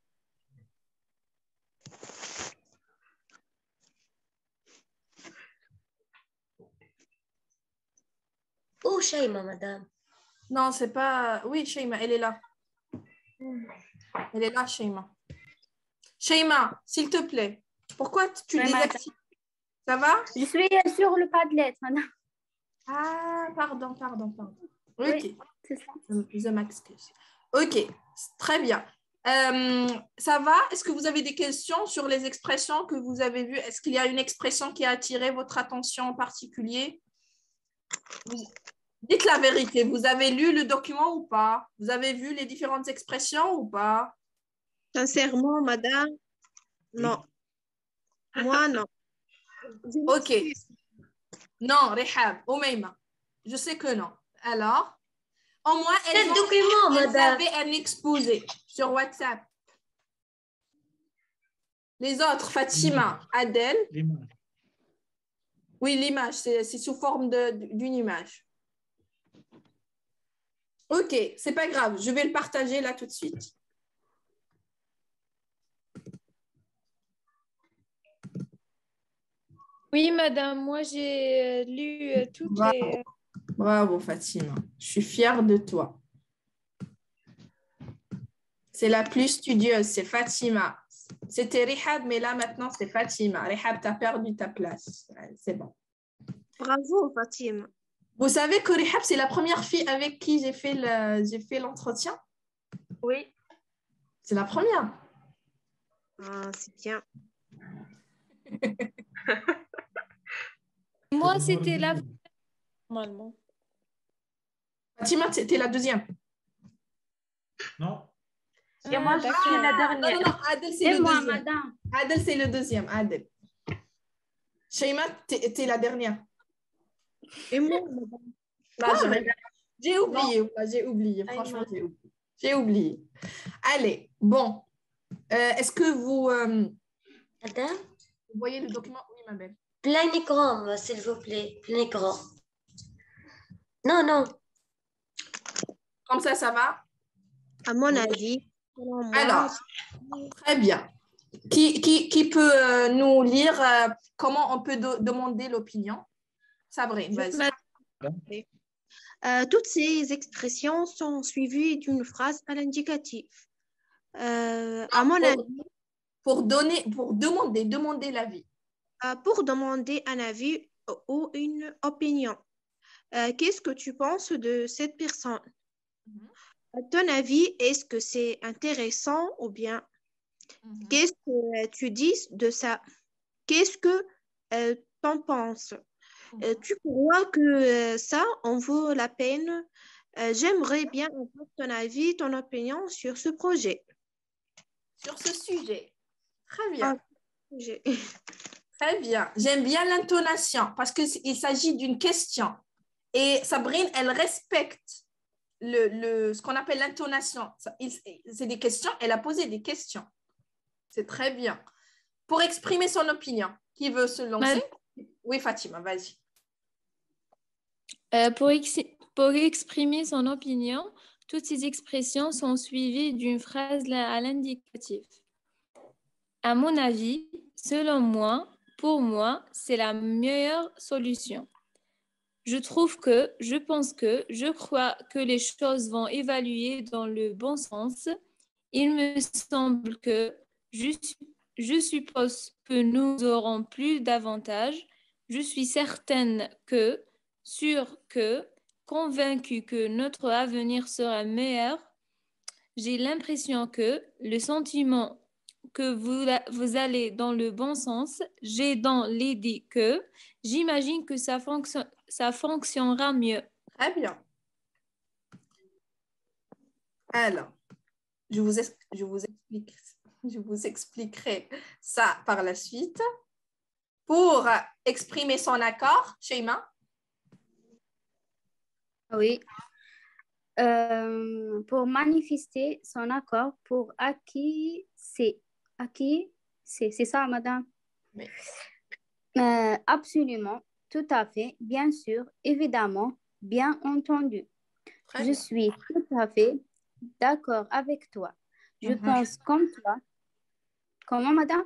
Où Shaima, madame? Non, c'est pas... Oui, Sheima, elle est là. Elle est là, Sheima. Sheima, s'il te plaît, pourquoi tu désactives? Ça va? Je suis sur le Padlet, madame. Ah, pardon. Ok, Oui, c'est ça. je m'excuse. Ok, très bien. Ça va? Est-ce que vous avez des questions sur les expressions que vous avez vues? Est-ce qu'il y a une expression qui a attiré votre attention en particulier? Dites la vérité, vous avez lu le document ou pas? Vous avez vu les différentes expressions ou pas? Sincèrement, madame, non. Moi, non. Ok. Non, Rehab, Omeima. Je sais que non. Alors, au moins, Quel document, elles madame? avaient un exposé sur WhatsApp. Les autres, Fatima, Adèle. L'image. Oui, l'image, c'est sous forme d'une image. Ok, c'est pas grave. Je vais le partager là tout de suite. Oui, madame, moi j'ai lu toutes Bravo. les... Bravo, Fatima. Je suis fière de toi. C'est la plus studieuse, c'est Fatima. C'était Rihab, mais là maintenant c'est Fatima. Rihab, tu as perdu ta place. C'est bon. Bravo, Fatima. Vous savez que Rihab, c'est la première fille avec qui j'ai fait l'entretien? Oui. C'est la première. Ah, c'est bien. Moi, c'était la... Normalement. Fatima, c'était la deuxième. Non. Et moi, je suis la dernière. Non, Adel, c'est Et le moi, deuxième. madame. Adel, c'est le deuxième. Adel. Sheima, t'es la dernière. Et moi, madame. J'ai oublié. J'ai oublié. Franchement, j'ai oublié. J'ai oublié. Allez, bon. Est-ce que vous Madame, voyez le document? Oui, ma belle. plein écran, s'il vous plaît. Plein écran. Non, non. Comme ça va? À mon avis, selon moi, Alors, très bien. Qui peut nous lire comment on peut demander l'opinion? Sabrine, vas-y. toutes ces expressions sont suivies d'une phrase à l'indicatif. À mon avis, Pour demander l'avis. pour demander un avis ou une opinion. Qu'est-ce que tu penses de cette personne? À ton avis, est-ce que c'est intéressant ou bien qu'est-ce que tu dis de ça? Qu'est-ce que tu en penses? Tu crois que ça en vaut la peine? J'aimerais bien avoir ton avis, ton opinion sur ce projet. Sur ce sujet. Très bien. Projet. Très bien. J'aime bien l'intonation parce qu'il s'agit d'une question. Et Sabrine, elle respecte ce qu'on appelle l'intonation. C'est des questions. Elle a posé des questions. C'est très bien. Pour exprimer son opinion, qui veut se lancer? Oui, Fatima, vas-y. Pour exprimer son opinion, toutes ces expressions sont suivies d'une phrase à l'indicatif. À mon avis, selon moi, pour moi, c'est la meilleure solution. Je trouve que, je pense que, je crois que les choses vont évoluer dans le bon sens. Il me semble que, je suppose que nous aurons plus d'avantages. Je suis certaine que, sûre que, convaincue que notre avenir sera meilleur. J'ai l'impression que le sentiment que vous allez dans le bon sens, j'ai dans l'idée que j'imagine que ça fonctionnera mieux. Très bien. Alors, je vous expliquerai ça par la suite. Pour exprimer son accord, Sheima? Oui. Pour manifester son accord pour acquiescer. C'est ça, madame? Oui. Absolument, tout à fait, bien sûr, évidemment, bien entendu. Je suis tout à fait d'accord avec toi. Je pense comme toi. Comment, madame?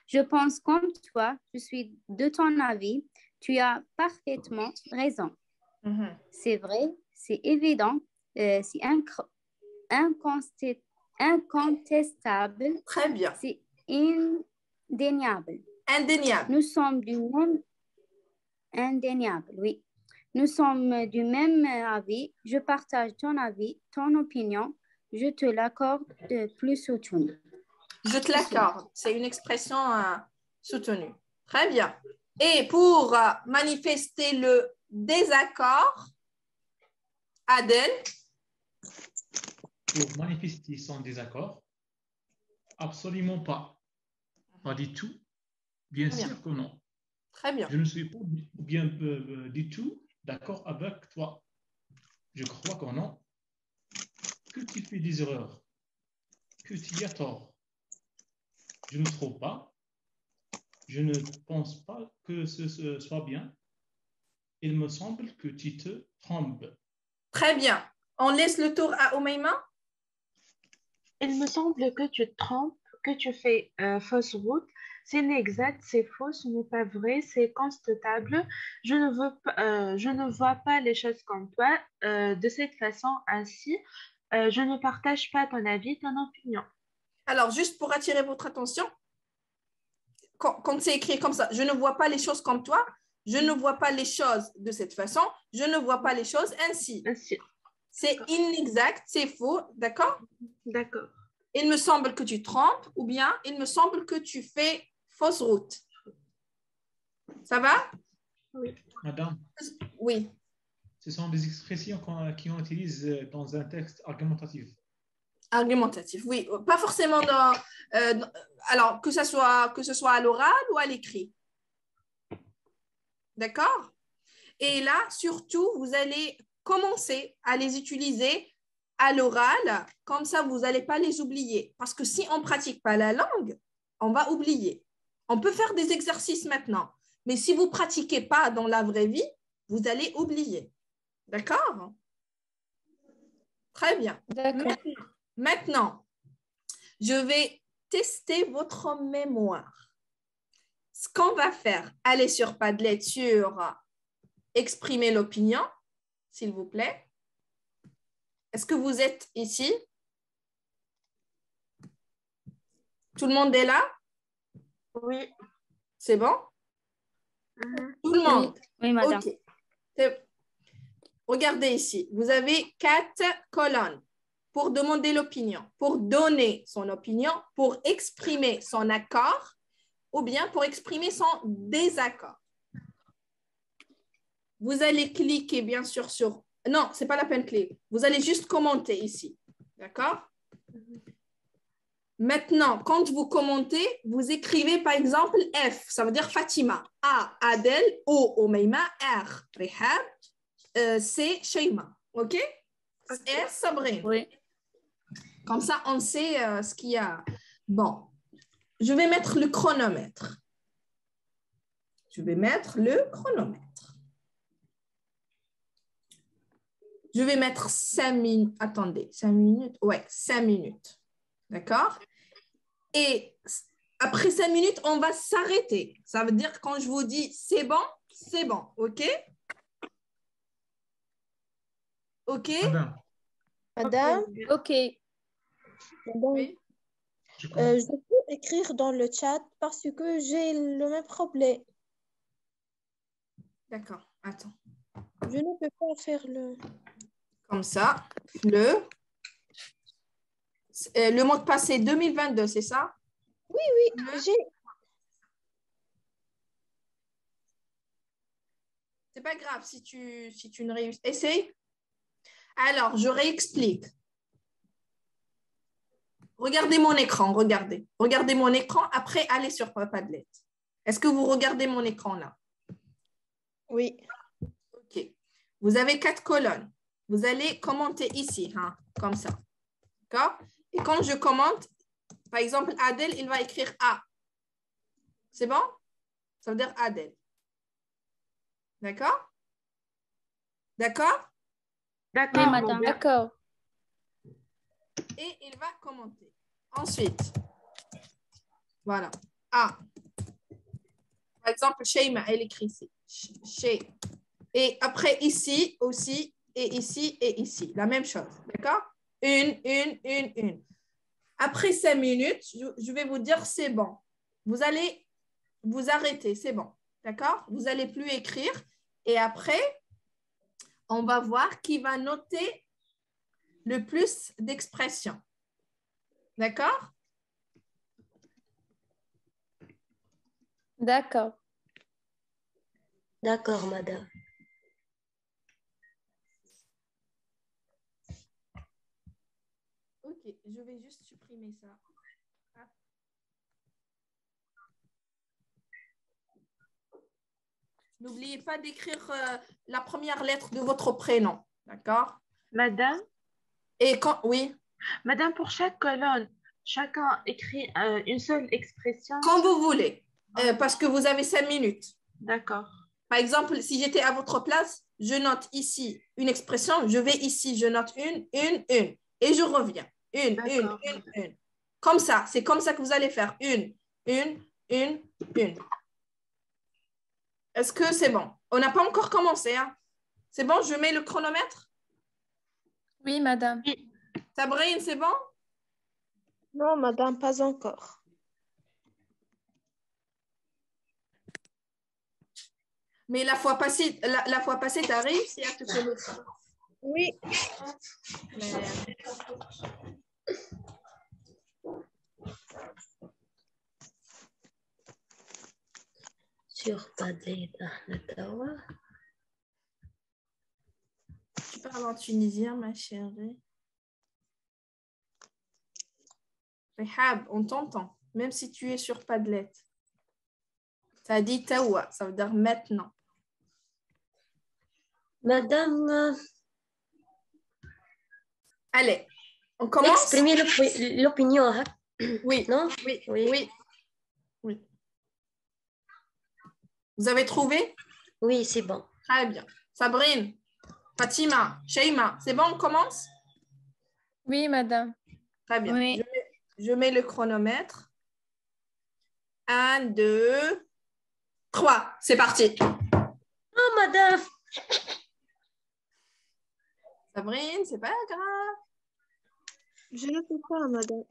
Je pense comme toi. Je suis de ton avis. Tu as parfaitement raison. C'est vrai, c'est évident, c'est incontestable. Très bien. C'est indéniable. Indéniable. Nous sommes du même... Indéniable, oui. Nous sommes du même avis. Je partage ton avis, ton opinion. Je te l'accorde plus soutenue. Je te l'accorde. C'est une expression soutenue. Très bien. Et pour manifester le désaccord, Adel? Pour manifester son désaccord, absolument pas. Pas du tout. Bien sûr que non. Très bien. Je ne suis pas bien du tout d'accord avec toi. Je crois que non. Que tu fais des erreurs. Que tu as tort. Je ne trouve pas. Je ne pense pas que ce soit bien. Il me semble que tu te trompes. Très bien. On laisse le tour à Oumaima. Il me semble que tu te trompes, que tu fais fausse route. C'est inexact, c'est faux, ce n'est pas vrai, c'est constatable. Je ne vois pas les choses comme toi de cette façon. Ainsi, je ne partage pas ton avis, ton opinion. Alors, juste pour attirer votre attention, quand c'est écrit comme ça, je ne vois pas les choses comme toi, je ne vois pas les choses de cette façon, je ne vois pas les choses ainsi. Ainsi. C'est inexact, c'est faux, d'accord? D'accord. Il me semble que tu trompes ou bien il me semble que tu fais fausse route. Ça va? Oui. Madame, Oui. ce sont des expressions qu'on utilise dans un texte argumentatif. Argumentatif, oui. Pas forcément dans... alors, que ce soit à l'oral ou à l'écrit. D'accord? Et là, surtout, vous allez commencer à les utiliser à l'oral. Comme ça, vous n'allez pas les oublier. Parce que si on ne pratique pas la langue, on va oublier. On peut faire des exercices maintenant. Mais si vous ne pratiquez pas dans la vraie vie, vous allez oublier. D'accord? Très bien. D'accord. Maintenant, je vais tester votre mémoire. Ce qu'on va faire, allez sur Padlet, sur exprimer l'opinion, s'il vous plaît. Est-ce que vous êtes ici? Tout le monde est là? Oui. C'est bon? Tout le monde? Oui, madame. OK. Regardez ici. Vous avez 4 colonnes pour demander l'opinion, pour donner son opinion, pour exprimer son accord ou bien pour exprimer son désaccord. Vous allez cliquer bien sûr sur... Non, ce n'est pas la peine de cliquer. Vous allez juste commenter ici. D'accord? Maintenant, quand vous commentez, vous écrivez par exemple F, ça veut dire Fatima. A, Adel. O, Oumaima. R, Rehab. C, Sheima. OK? S, Sabrine. Oui. Comme ça, on sait ce qu'il y a. Bon, je vais mettre le chronomètre. Je vais mettre le chronomètre. Je vais mettre 5 minutes. Attendez, 5 minutes? Ouais, 5 minutes. D'accord? Et après 5 minutes, on va s'arrêter. Ça veut dire que quand je vous dis c'est bon, c'est bon. OK? OK? Madame, Madame, OK. madame, Oui. je comprends. je peux écrire dans le chat parce que j'ai le même problème. D'accord, attends. Je ne peux pas faire le... Comme ça, le mot de passe, c'est 2022, c'est ça? Oui, j'ai... C'est pas grave si tu ne réussis. Essaye. Alors, je réexplique. Regardez mon écran, regardez. Regardez mon écran, après, allez sur Padlet. Est-ce que vous regardez mon écran là? Oui. OK. Vous avez 4 colonnes. Vous allez commenter ici, hein, comme ça. D'accord? Et quand je commente, par exemple, Adel, il va écrire A. C'est bon? Ça veut dire Adel. D'accord? D'accord? D'accord, Oui, madame. D'accord. Et il va commenter. Ensuite, voilà. A. Par exemple, Sheima, elle écrit ici. She. Et après, ici aussi, et ici. La même chose. D'accord? Une. Après 5 minutes, je vais vous dire c'est bon. Vous allez vous arrêter, c'est bon. D'accord? Vous n'allez plus écrire. Et après, on va voir qui va noter le plus d'expressions. D'accord? D'accord. D'accord, madame. Ok, je vais juste supprimer ça. N'oubliez pas d'écrire la première lettre de votre prénom. D'accord? Madame, Et quand... Oui. Madame, pour chaque colonne, chacun écrit une seule expression. Quand vous voulez. Parce que vous avez 5 minutes. D'accord. Par exemple, si j'étais à votre place, je note ici une expression, je vais ici, je note une, et je reviens. Une. Comme ça, c'est comme ça que vous allez faire. Une. Est-ce que c'est bon? On n'a pas encore commencé, hein? C'est bon, je mets le chronomètre? Oui, madame. Sabrine, c'est bon? Non, madame, pas encore. Mais la fois passée, tu as réussi à te connecter. Oui. Sur Padlet, Ottawa. Tu parles en tunisien, ma chérie. Rehab, on t'entend, même si tu es sur Padlet. Ça dit tawa, ça veut dire maintenant. Madame, allez, on commence. Exprimer l'opinion, hein? Oui. Non? Oui. Vous avez trouvé? Oui, c'est bon. Très bien. Sabrine, Fatima, Sheima, c'est bon, on commence? Oui, madame. Très bien. Oui. Je mets le chronomètre. 1, 2, 3. C'est parti. Oh, madame. Sabrine, c'est pas grave. Je ne peux pas, madame.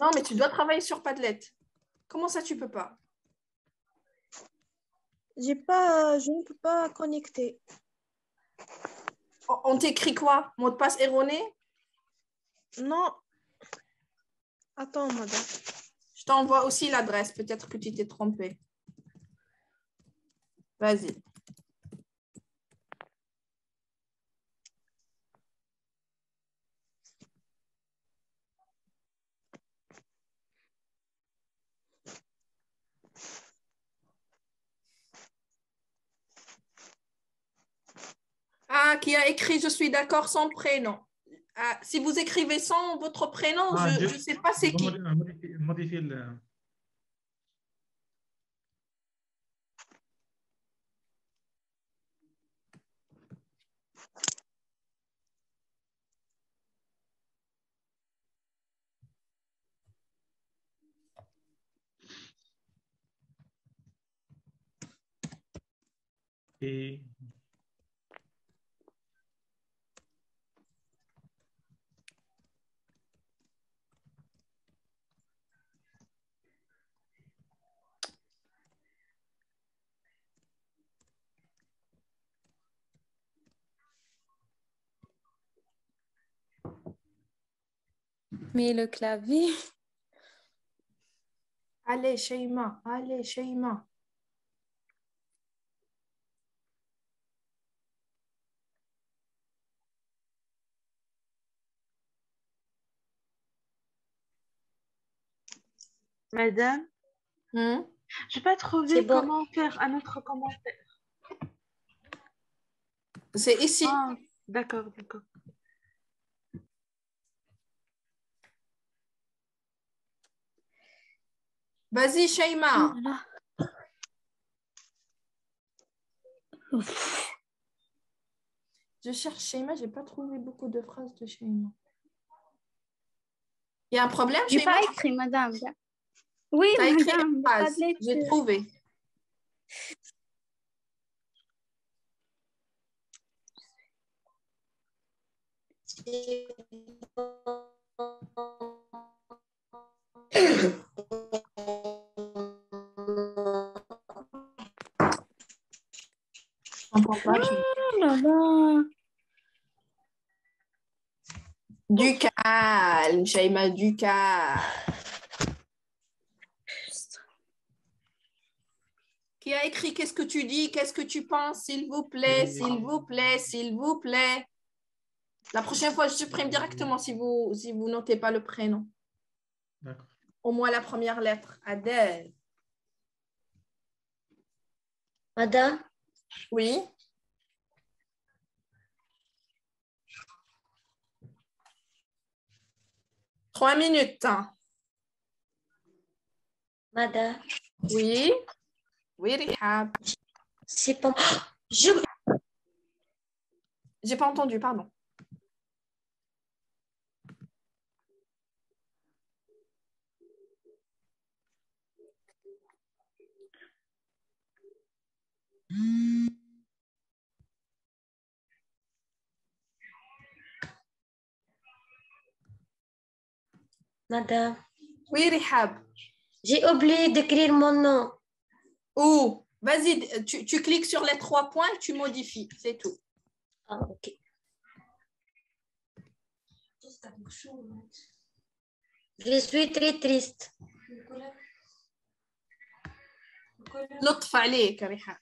Non, mais tu dois travailler sur Padlet. Comment ça, tu peux pas? Je ne peux pas connecter. On t'écrit quoi? Mot de passe erroné? Non. Attends, madame. Je t'envoie aussi l'adresse. Peut-être que tu t'es trompé. Vas-y. Ah, qui a écrit « Je suis d'accord » sans prénom. Ah, si vous écrivez sans votre prénom, je ne sais pas c'est qui. Modifier le... Et... Mais le clavier. Allez, Sheima. Allez, Sheima. Madame, Hmm? je n'ai pas trouvé comment faire un autre commentaire. C'est ici. Ah, d'accord. Vas-y, Sheima. Je cherche Sheima, je n'ai pas trouvé beaucoup de phrases de Sheima. Il y a un problème, J'ai Sheima? pas écrit, madame. Oui, T'as écrit madame. une phrase. J'ai trouvé. Du calme, Sheima, du calme. Qui a écrit « Qu'est-ce que tu dis? Qu'est-ce que tu penses? S'il vous plaît, s'il vous plaît, s'il vous plaît. » La prochaine fois, je supprime directement si vous notez pas le prénom. D'accord. Au moins la première lettre. Adèle. Madame? Oui. Trois minutes. Madame? Oui. Oui, Rihab. C'est pas... Je... J'ai pas entendu, pardon. Madame, Oui, Rihab. j'ai oublié d'écrire mon nom. Ou, vas-y, tu cliques sur les 3 points et tu modifies, c'est tout. Ah, ok. Je suis très triste. لطف عليك ريحان.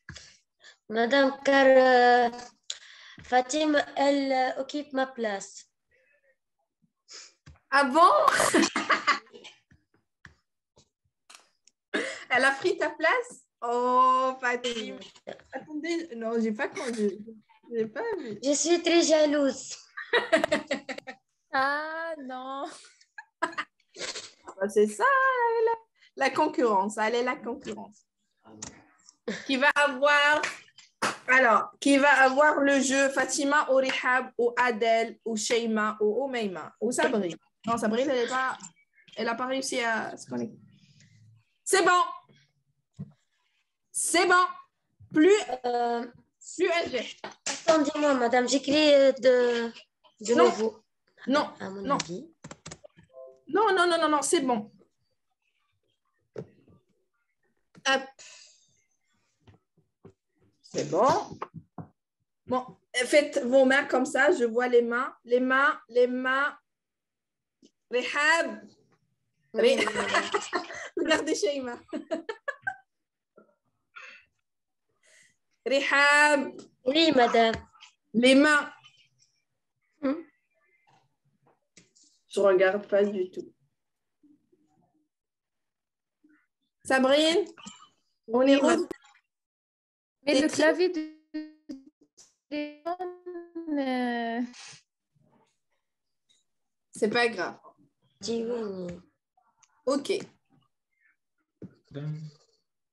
Madame, car Fatima, elle occupe ma place. Ah bon? Elle a pris ta place? Oh, Fatima. Attendez, non, j'ai pas vu. J'ai pas vu. Je suis très jalouse. Ah non. C'est ça, la concurrence. Elle est la concurrence. Qui va avoir... Alors, qui va avoir le jeu Fatima ou Rihab ou Adèle ou Sheima ou Oumaima ou Sabri? Non, Sabri, elle n'a pas réussi à se connecter. C'est bon. C'est bon. Plus elle gère. Attendez-moi, madame, j'écris de Non. nouveau. Non, À mon non. avis. Non, c'est bon. Hop. C'est bon. Bon, faites vos mains comme ça, je vois les mains. Les mains. Rihab. Regardez Sheima. Rihab. Oui, madame. Les mains. Je regarde pas du tout. Sabrine, on est revenu. Mais le clavier de téléphone, C'est pas grave. Dis oui. Ok.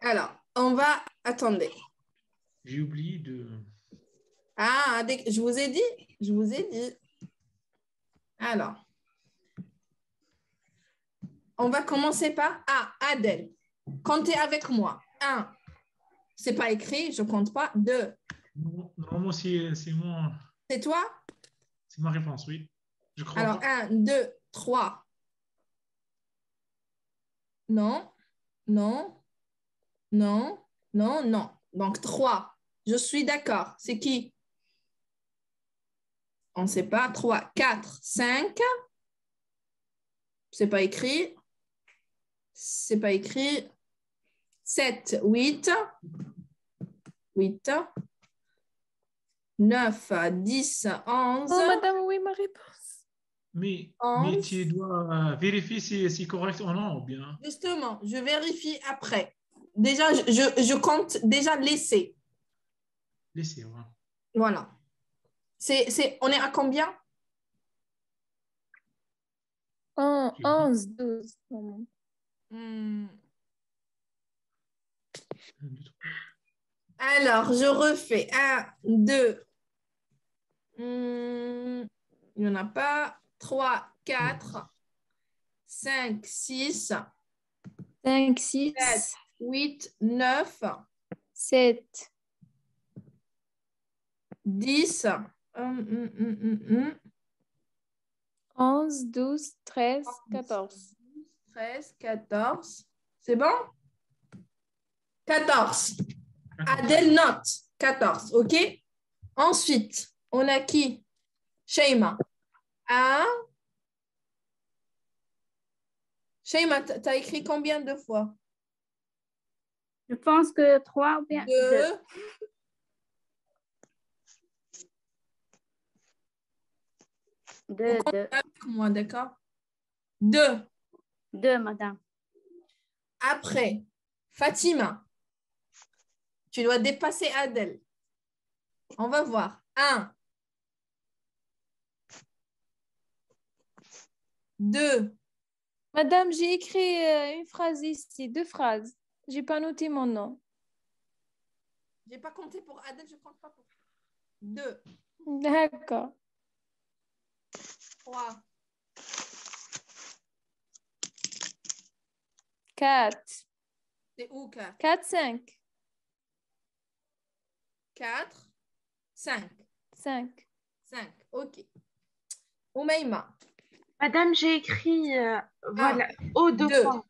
Alors, on va... Attendez. J'ai oublié de... Ah, je vous ai dit. Je vous ai dit. Alors. On va commencer par Adèle. Comptez avec moi. 1. C'est pas écrit, je compte pas. 2. Normalement, c'est moi. C'est toi? C'est ma réponse, oui. Je crois Alors, pas. 1, 2, 3. Non. Donc, 3. Je suis d'accord. C'est qui? On ne sait pas. 3, 4, 5. C'est pas écrit. C'est pas écrit. 7, 8. 8. 9, 10, 11. Oh, madame, oui, ma réponse. Mais 11. tu dois vérifier si c'est correct ou non, ou bien. Justement, je vérifie après. Déjà, je compte déjà laisser. Laissez, ouais. Voilà. On est à combien? 11, 12. Alors, je refais. 1, 2. Il n'y en a pas. 3, 4, 5, 6, 5, 6, 7, 8, 9, 7, 10, 11, 12, 13, 14. 13, 14. C'est bon? 14. Adèle note. 14, OK? Ensuite, on a qui? Sheima. Sheima, tu as écrit combien de fois? Je pense que 3 ou bien 2. 2. Avec moi, d'accord? 2. 2, madame. Après, Fatima, tu dois dépasser Adèle. On va voir. 1. 2. Madame, j'ai écrit une phrase ici, 2 phrases. J'ai pas noté mon nom. J'ai pas compté pour Adel, je compte pas pour 2. D'accord. 3. 4. C'est où 4? 4, 5. 4, 5. 5. 5. OK. Oumaima. Madame, j'ai écrit, voilà, au deux 2. points.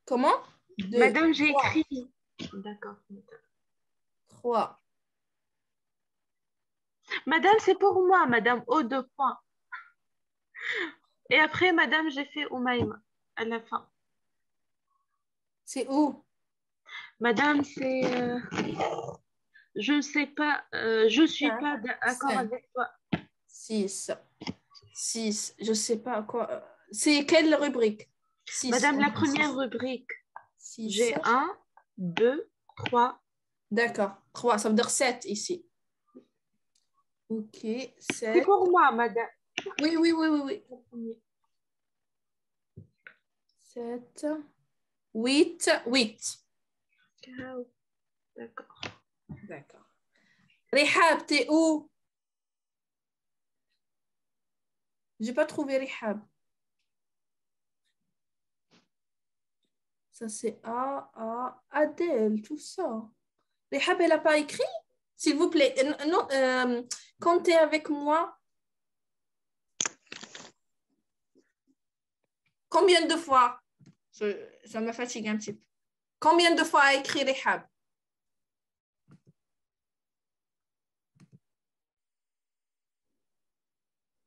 Comment? 2. Madame, j'ai écrit. D'accord. 3. Madame, c'est pour moi, madame, au deux points. Et après, madame, j'ai fait Oumaïma à la fin. C'est où? Madame, c'est... je ne sais pas, je ne suis pas d'accord 5. avec toi. 6. 6. Je sais pas à quoi. C'est quelle rubrique? 6. Madame, la première rubrique, 6. j'ai 1, 2, 3. D'accord. 3. Ça veut dire 7 ici. OK. 7. C'est pour moi, madame. Oui, oui, oui, oui, oui. 7. 8. 8. D'accord. D'accord. Rihab, t'es où? J'ai pas trouvé Rihab. Ça, c'est Adèle, tout ça. Rihab, elle n'a pas écrit? S'il vous plaît, non, comptez avec moi. Combien de fois? Ça me fatigue un petit peu. Combien de fois a écrit Rihab?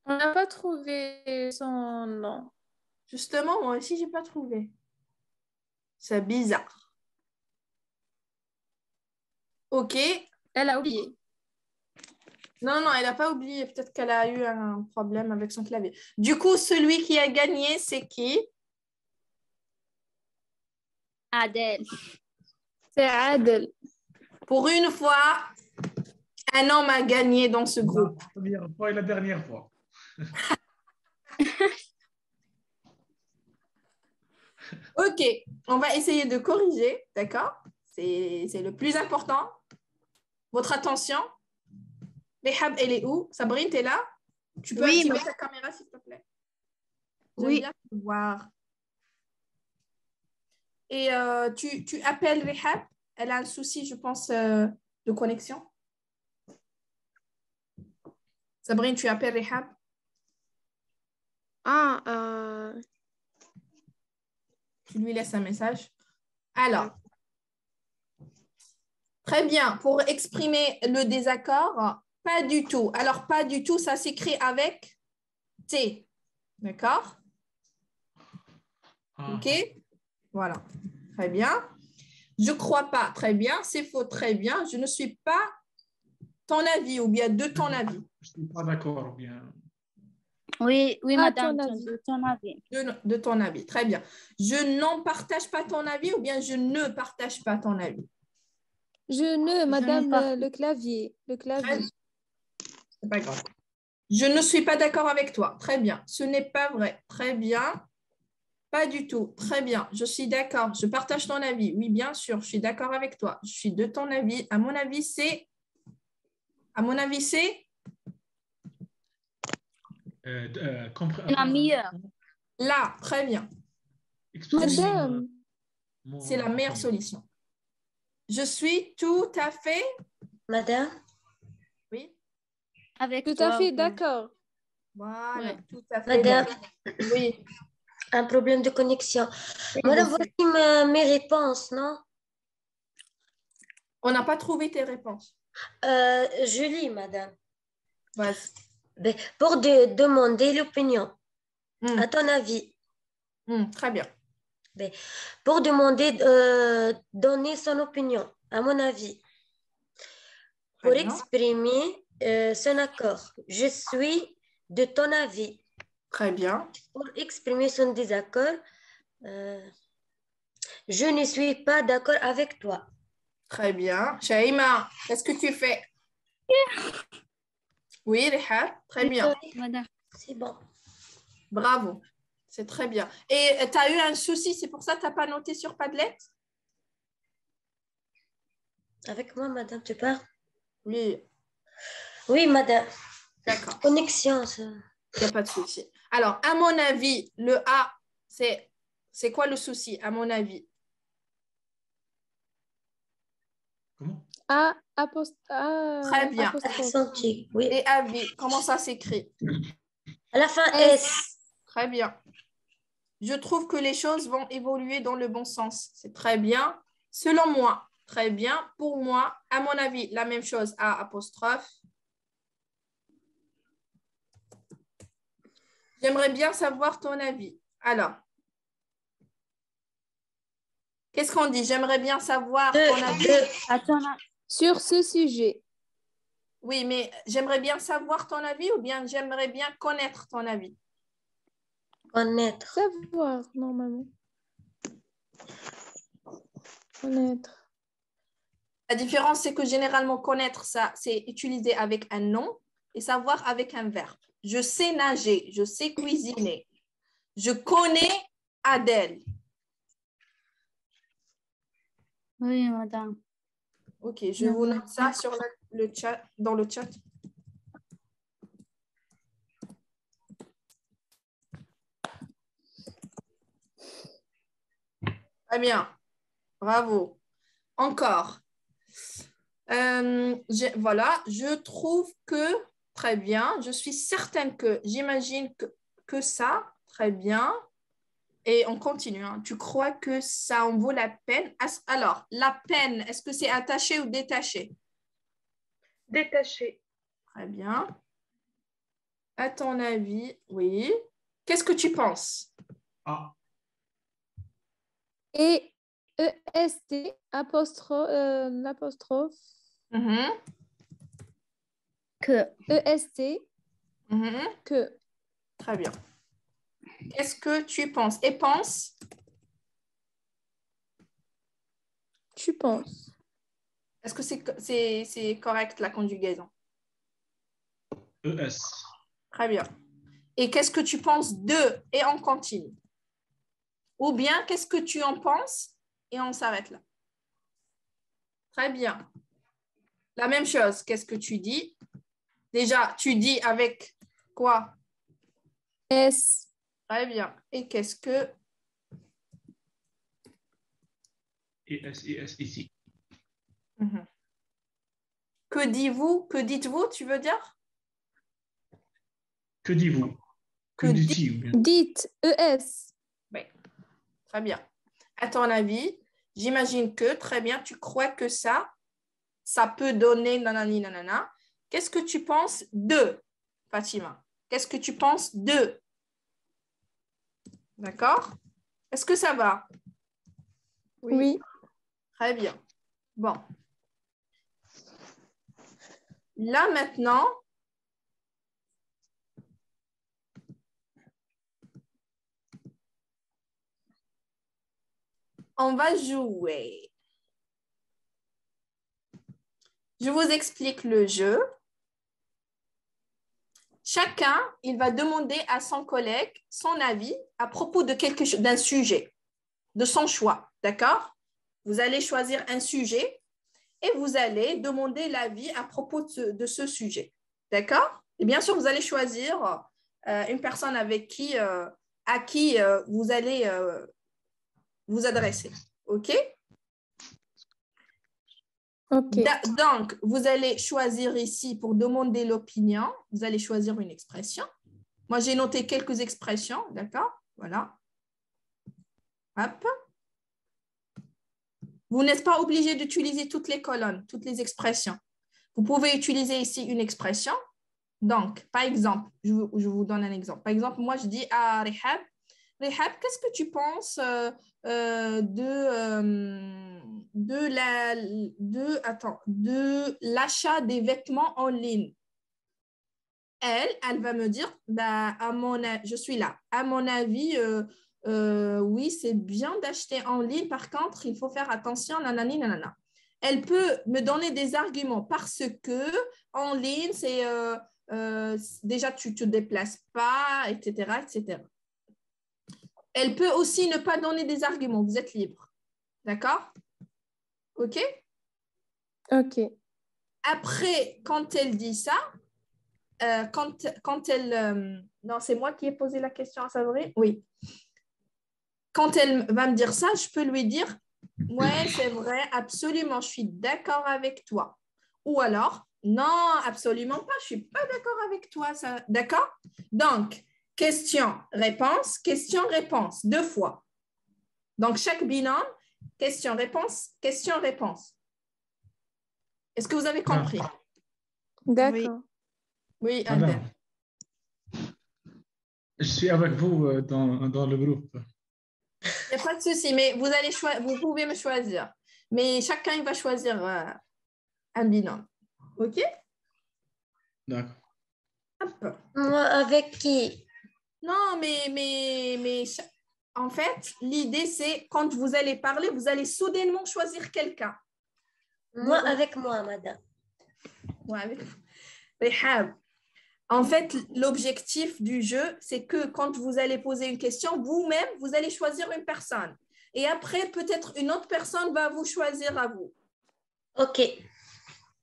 On n'a pas trouvé son nom. Justement, moi aussi, je n'ai pas trouvé. C'est bizarre. OK. Elle a oublié. Non, non, elle n'a pas oublié. Peut-être qu'elle a eu un problème avec son clavier. Du coup, celui qui a gagné, c'est qui? Adèle. C'est Adel. Pour une fois, un homme a gagné dans ce groupe. La première fois et la dernière fois. OK, on va essayer de corriger, d'accord? C'est le plus important. Votre attention. Rihab, elle est où? Sabrine, tu es là? Tu peux activer ta caméra, s'il te plaît? Oui. J'aime bien te voir. Et tu appelles Rihab? Elle a un souci, je pense, de connexion. Sabrine, tu appelles Rihab? Tu lui laisses un message. Alors, très bien. Pour exprimer le désaccord, pas du tout. Alors, pas du tout, ça s'écrit avec T. D'accord? OK? Voilà. Très bien. Je ne crois pas. Très bien. C'est faux. Très bien. Je ne suis pas ton avis ou bien de ton avis. Je ne suis pas d'accord ou bien. Oui, oui, madame, ton avis. de ton avis. De ton avis. Très bien. Je n'en partage pas ton avis ou bien je ne partage pas ton avis. Je ne, madame, pas. le clavier. Le clavier. C'est pas grave. Je ne suis pas d'accord avec toi. Très bien. Ce n'est pas vrai. Très bien. Pas du tout. Très bien. Je suis d'accord. Je partage ton avis. Oui, bien sûr. Je suis d'accord avec toi. Je suis de ton avis. À mon avis, c'est... La meilleure. Là. Très bien. Madame. C'est la meilleure solution. Je suis tout à fait... Madame? Oui. Avec Tout toi, à fait oui. d'accord. Voilà. Oui. Tout à fait. Madame? Oui. Un problème de connexion. Oui, Madame, je sais. voici mes réponses, non? On n'a pas trouvé tes réponses. Je lis, madame. Vas-y. Pour demander l'opinion, à ton avis. Très bien. Pour demander, donner son opinion, à mon avis. Très Pour bien. exprimer son accord, je suis de ton avis. Très bien. Pour exprimer son désaccord, je ne suis pas d'accord avec toi. Très bien. Shaima, qu'est-ce que tu fais? Oui, Rihab. Très bien. Madame. C'est bon. Bravo. C'est très bien. Et tu as eu un souci, c'est pour ça que tu n'as pas noté sur Padlet? Avec moi, madame, tu parles? Oui. Oui, madame. D'accord. Connexion, ça. Il n'y a pas de souci. Alors, à mon avis, le A, c'est quoi le souci, à mon avis? Comment? A, Très bien. Senti, oui. Et avis, comment ça s'écrit? À la fin, S. Très bien. Je trouve que les choses vont évoluer dans le bon sens. C'est très bien. Selon moi, très bien. Pour moi, à mon avis, la même chose, A apostrophe. J'aimerais bien savoir ton avis. Alors, qu'est-ce qu'on dit? J'aimerais bien savoir ton avis. Sur ce sujet. Oui, mais j'aimerais bien savoir ton avis ou bien j'aimerais bien connaître ton avis? Connaître. Savoir, normalement. Connaître. La différence, c'est que généralement, connaître, ça, c'est utilisé avec un nom et savoir avec un verbe. Je sais nager, je sais cuisiner. Je connais Adèle. Oui, madame. Ok, je vous note ça sur le chat, dans le chat. Très bien. Bravo. Encore. Voilà, je trouve que très bien. Je suis certaine que j'imagine que ça, très bien. Et on continue. Hein. Tu crois que ça en vaut la peine? Alors, la peine, est-ce que c'est attaché ou détaché? Détaché. Très bien. À ton avis, oui. Qu'est-ce que tu penses? Ah, Et EST, l'apostrophe. Mhm. Que. EST, Mhm. que. Très bien. Qu'est-ce que tu penses? Et pense? Tu penses. Est-ce que c'est correct la conjugaison? ES. Très bien. Et qu'est-ce que tu penses de? Et on continue. Ou bien, qu'est-ce que tu en penses? Et on s'arrête là. Très bien. La même chose, qu'est-ce que tu dis? Déjà, tu dis avec quoi? S. Très bien. Et qu'est-ce que... ES ici. Mhm. Que dites-vous? Que dites-vous, tu veux dire? Que dites-vous? Que dites-vous? Dites, ES. Oui. Très bien. À ton avis, j'imagine que, très bien, tu crois que ça peut donner nanani nanana. Qu'est-ce que tu penses de, Fatima? Qu'est-ce que tu penses de? D'accord? Est-ce que ça va? Oui. Très bien. Bon. Là, maintenant, on va jouer. Je vous explique le jeu. Chacun, il va demander à son collègue son avis à propos de quelque chose, d'un sujet, de son choix. D'accord? Vous allez choisir un sujet et vous allez demander l'avis à propos de ce sujet. D'accord? Et bien sûr, vous allez choisir une personne avec qui, à qui vous allez vous adresser. OK? OK. Donc, vous allez choisir ici pour demander l'opinion, vous allez choisir une expression. Moi, j'ai noté quelques expressions, d'accord? Voilà. Hop. Vous n'êtes pas obligé d'utiliser toutes les colonnes, toutes les expressions. Vous pouvez utiliser ici une expression. Donc, par exemple, je vous donne un exemple. Par exemple, moi, je dis à Rehab, Rehab, qu'est-ce que tu penses de l'achat des vêtements en ligne? Elle va me dire, bah, je suis là. À mon avis, oui, c'est bien d'acheter en ligne. Par contre, il faut faire attention, nanani, nanana. Elle peut me donner des arguments parce que en ligne, déjà, tu ne te déplaces pas, etc., etc. Elle peut aussi ne pas donner des arguments. Vous êtes libre. D'accord? OK? Ok. Après, quand elle dit ça, quand elle... non, c'est moi qui ai posé la question à Sabri. Oui. Quand elle va me dire ça, je peux lui dire, ouais, c'est vrai, absolument, je suis d'accord avec toi. Ou alors, non, absolument pas, je ne suis pas d'accord avec toi. Ça... D'accord? Donc, question-réponse, question-réponse, 2 fois. Donc, chaque binôme, question-réponse, question-réponse. Est-ce que vous avez compris? D'accord. Oui, Adèle. Madame, je suis avec vous dans le groupe. Il n'y a pas de souci, mais vous pouvez me choisir. Mais chacun, il va choisir un binôme. OK? D'accord. Hop. Moi, avec qui? Non, en fait, l'idée, c'est quand vous allez parler, vous allez soudainement choisir quelqu'un. Moi, avec moi, madame. Ouais, avec vous. Rihab. En fait, l'objectif du jeu, c'est que quand vous allez poser une question, vous-même, vous allez choisir une personne. Et après, peut-être une autre personne va vous choisir à vous. Ok.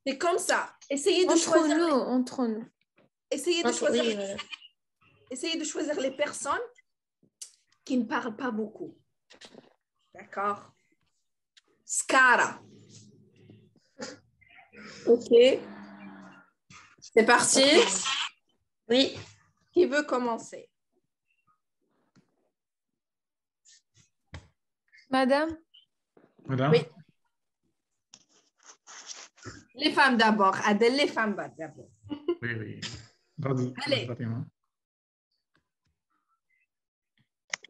C'est comme ça. Essayez de Entre choisir. nous, entre nous. Essayez de Ok, choisir. oui, voilà. Essayez de choisir les personnes qui ne parlent pas beaucoup. D'accord? Skara. Ok. C'est parti. Oui. Qui veut commencer? Madame? Madame? Oui. Les femmes d'abord. Adèle, les femmes d'abord. Oui, oui. Vas-y, Allez. Fatima.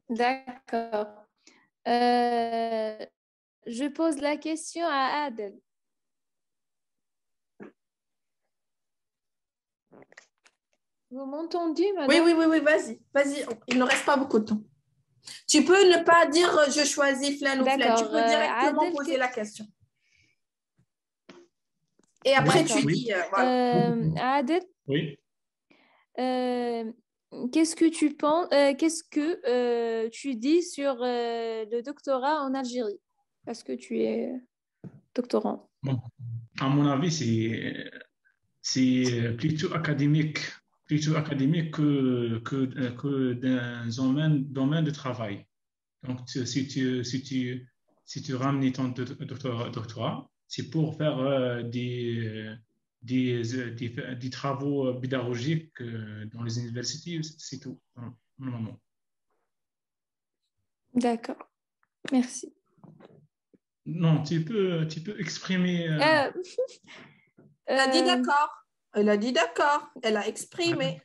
D'accord. Je pose la question à Adèle. Vous m'entendez, madame? Oui, vas-y. Vas-y, il ne reste pas beaucoup de temps. Tu peux ne pas dire je choisis flan ou flan. Tu peux directement Adèle, poser la question. Et après, tu dis... voilà. Adèle, Oui. qu'est-ce que tu penses, qu'est-ce que tu dis sur le doctorat en Algérie? Parce que tu es doctorant. Bon, à mon avis, c'est plutôt académique que d'un domaine de travail. Donc, si tu ramènes ton doctorat, c'est pour faire des travaux pédagogiques dans les universités, c'est tout, normalement. D'accord. Merci. Non, tu peux exprimer. Elle a dit d'accord. Elle a dit d'accord. Elle a exprimé.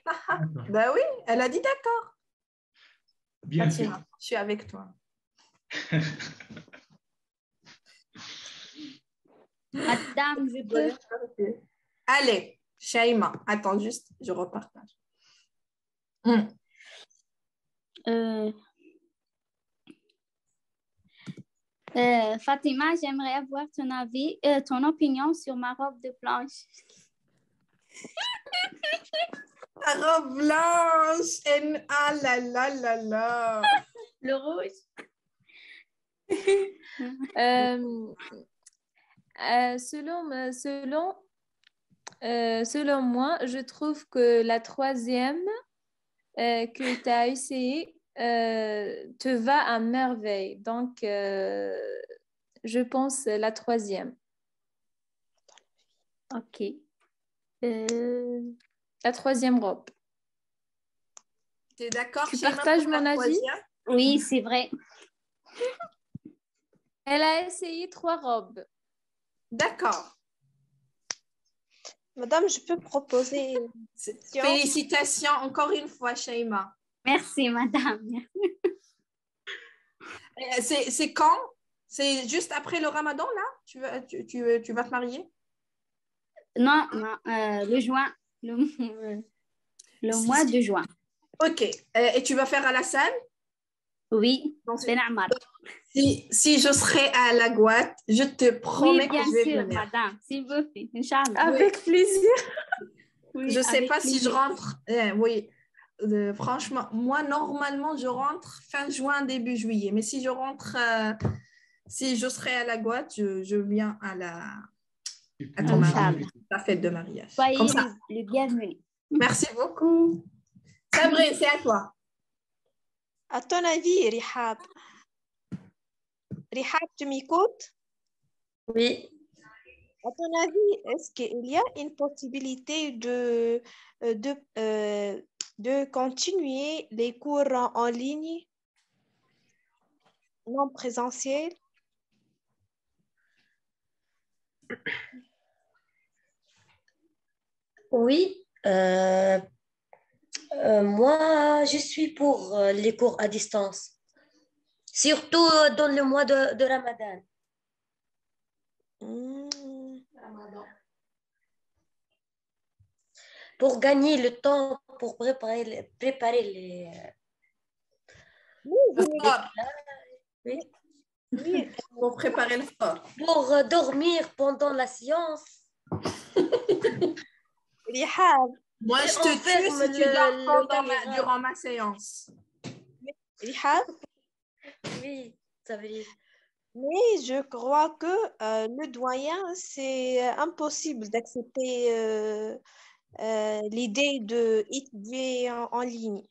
Ben oui, elle a dit d'accord. Bien fait. Fatima, je suis avec toi. Madame, je peux. Allez, Shaima. Attends juste, je repartage. Fatima, j'aimerais avoir ton avis, ton opinion sur ma robe de blanche. Ta robe blanche. Ah là là là là. Le rouge. Selon moi, je trouve que la troisième que tu as essayé te va à merveille. Donc, je pense la troisième. Ok. La troisième robe. Tu es d'accord? Tu partages mon avis? Oui, c'est vrai. Elle a essayé 3 robes. D'accord. Madame, je peux proposer... Félicitations encore une fois, Shaima. Merci, madame. C'est quand? C'est juste après le Ramadan, là? Tu vas te marier? Non, le juin. Le mois de juin. Ok. Et tu vas faire à la salle? Oui, Ben Ammar. Si je serai à la Guatte, je te promets que je vais venir. Bien sûr, madame, s'il vous plaît, Inch'Allah. Avec plaisir. Oui, je ne sais pas si je rentre. Oui. franchement, moi, normalement, je rentre fin juin, début juillet. Mais si je rentre, si je serai à la Guadeloupe, je viens à ton mariage, la fête de mariage. Soyez Comme ça. les bienvenus. Merci beaucoup. Sabrine, c'est à toi. À ton avis, Rihab, tu m'écoutes? Oui. À ton avis, est-ce qu'il y a une possibilité de continuer les cours en ligne, non présentiels? Oui. Moi, je suis pour les cours à distance, surtout dans le mois de Ramadan. Pour gagner le temps, pour préparer les oui. Oui, pour préparer le sport. Pour dormir pendant la séance. Moi, je te tue si tu dors durant ma séance. Oui, ça veut dire. Mais je crois que le doyen, c'est impossible d'accepter l'idée d'étudier en ligne.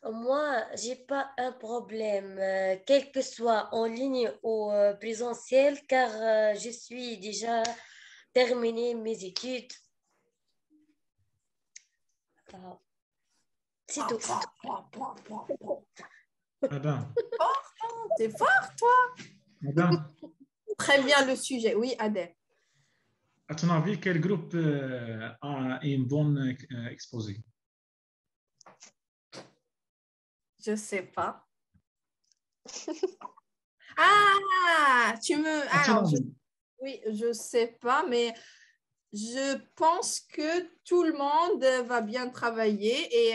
Moi, j'ai pas un problème, quel que soit en ligne ou présentiel, car je suis déjà terminé mes études. C'est tout. Madame. T'es fort, toi. Madame. Très bien le sujet. Oui, Adèle. À ton avis, quel groupe a une bonne exposé? Je sais pas. Ah, tu me... Alors, oui, je sais pas, mais je pense que tout le monde va bien travailler et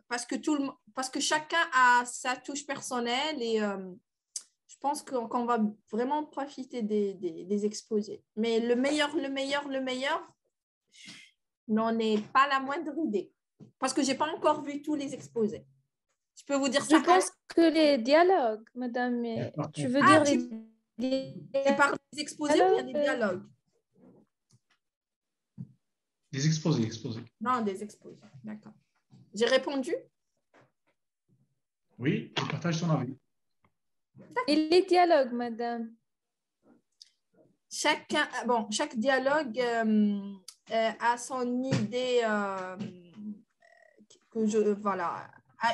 parce que chacun a sa touche personnelle et je pense qu'on va vraiment profiter des exposés. Mais le meilleur, n'en est pas la moindre idée parce que j'ai pas encore vu tous les exposés. Je peux vous dire ça. Je pense que les dialogues, madame, tu veux dire tu parles des exposés ou bien des dialogues? Des exposés. Non, des exposés, d'accord. J'ai répondu? Oui, je partage ton avis. Et les dialogues, madame? Chaque dialogue a son idée, a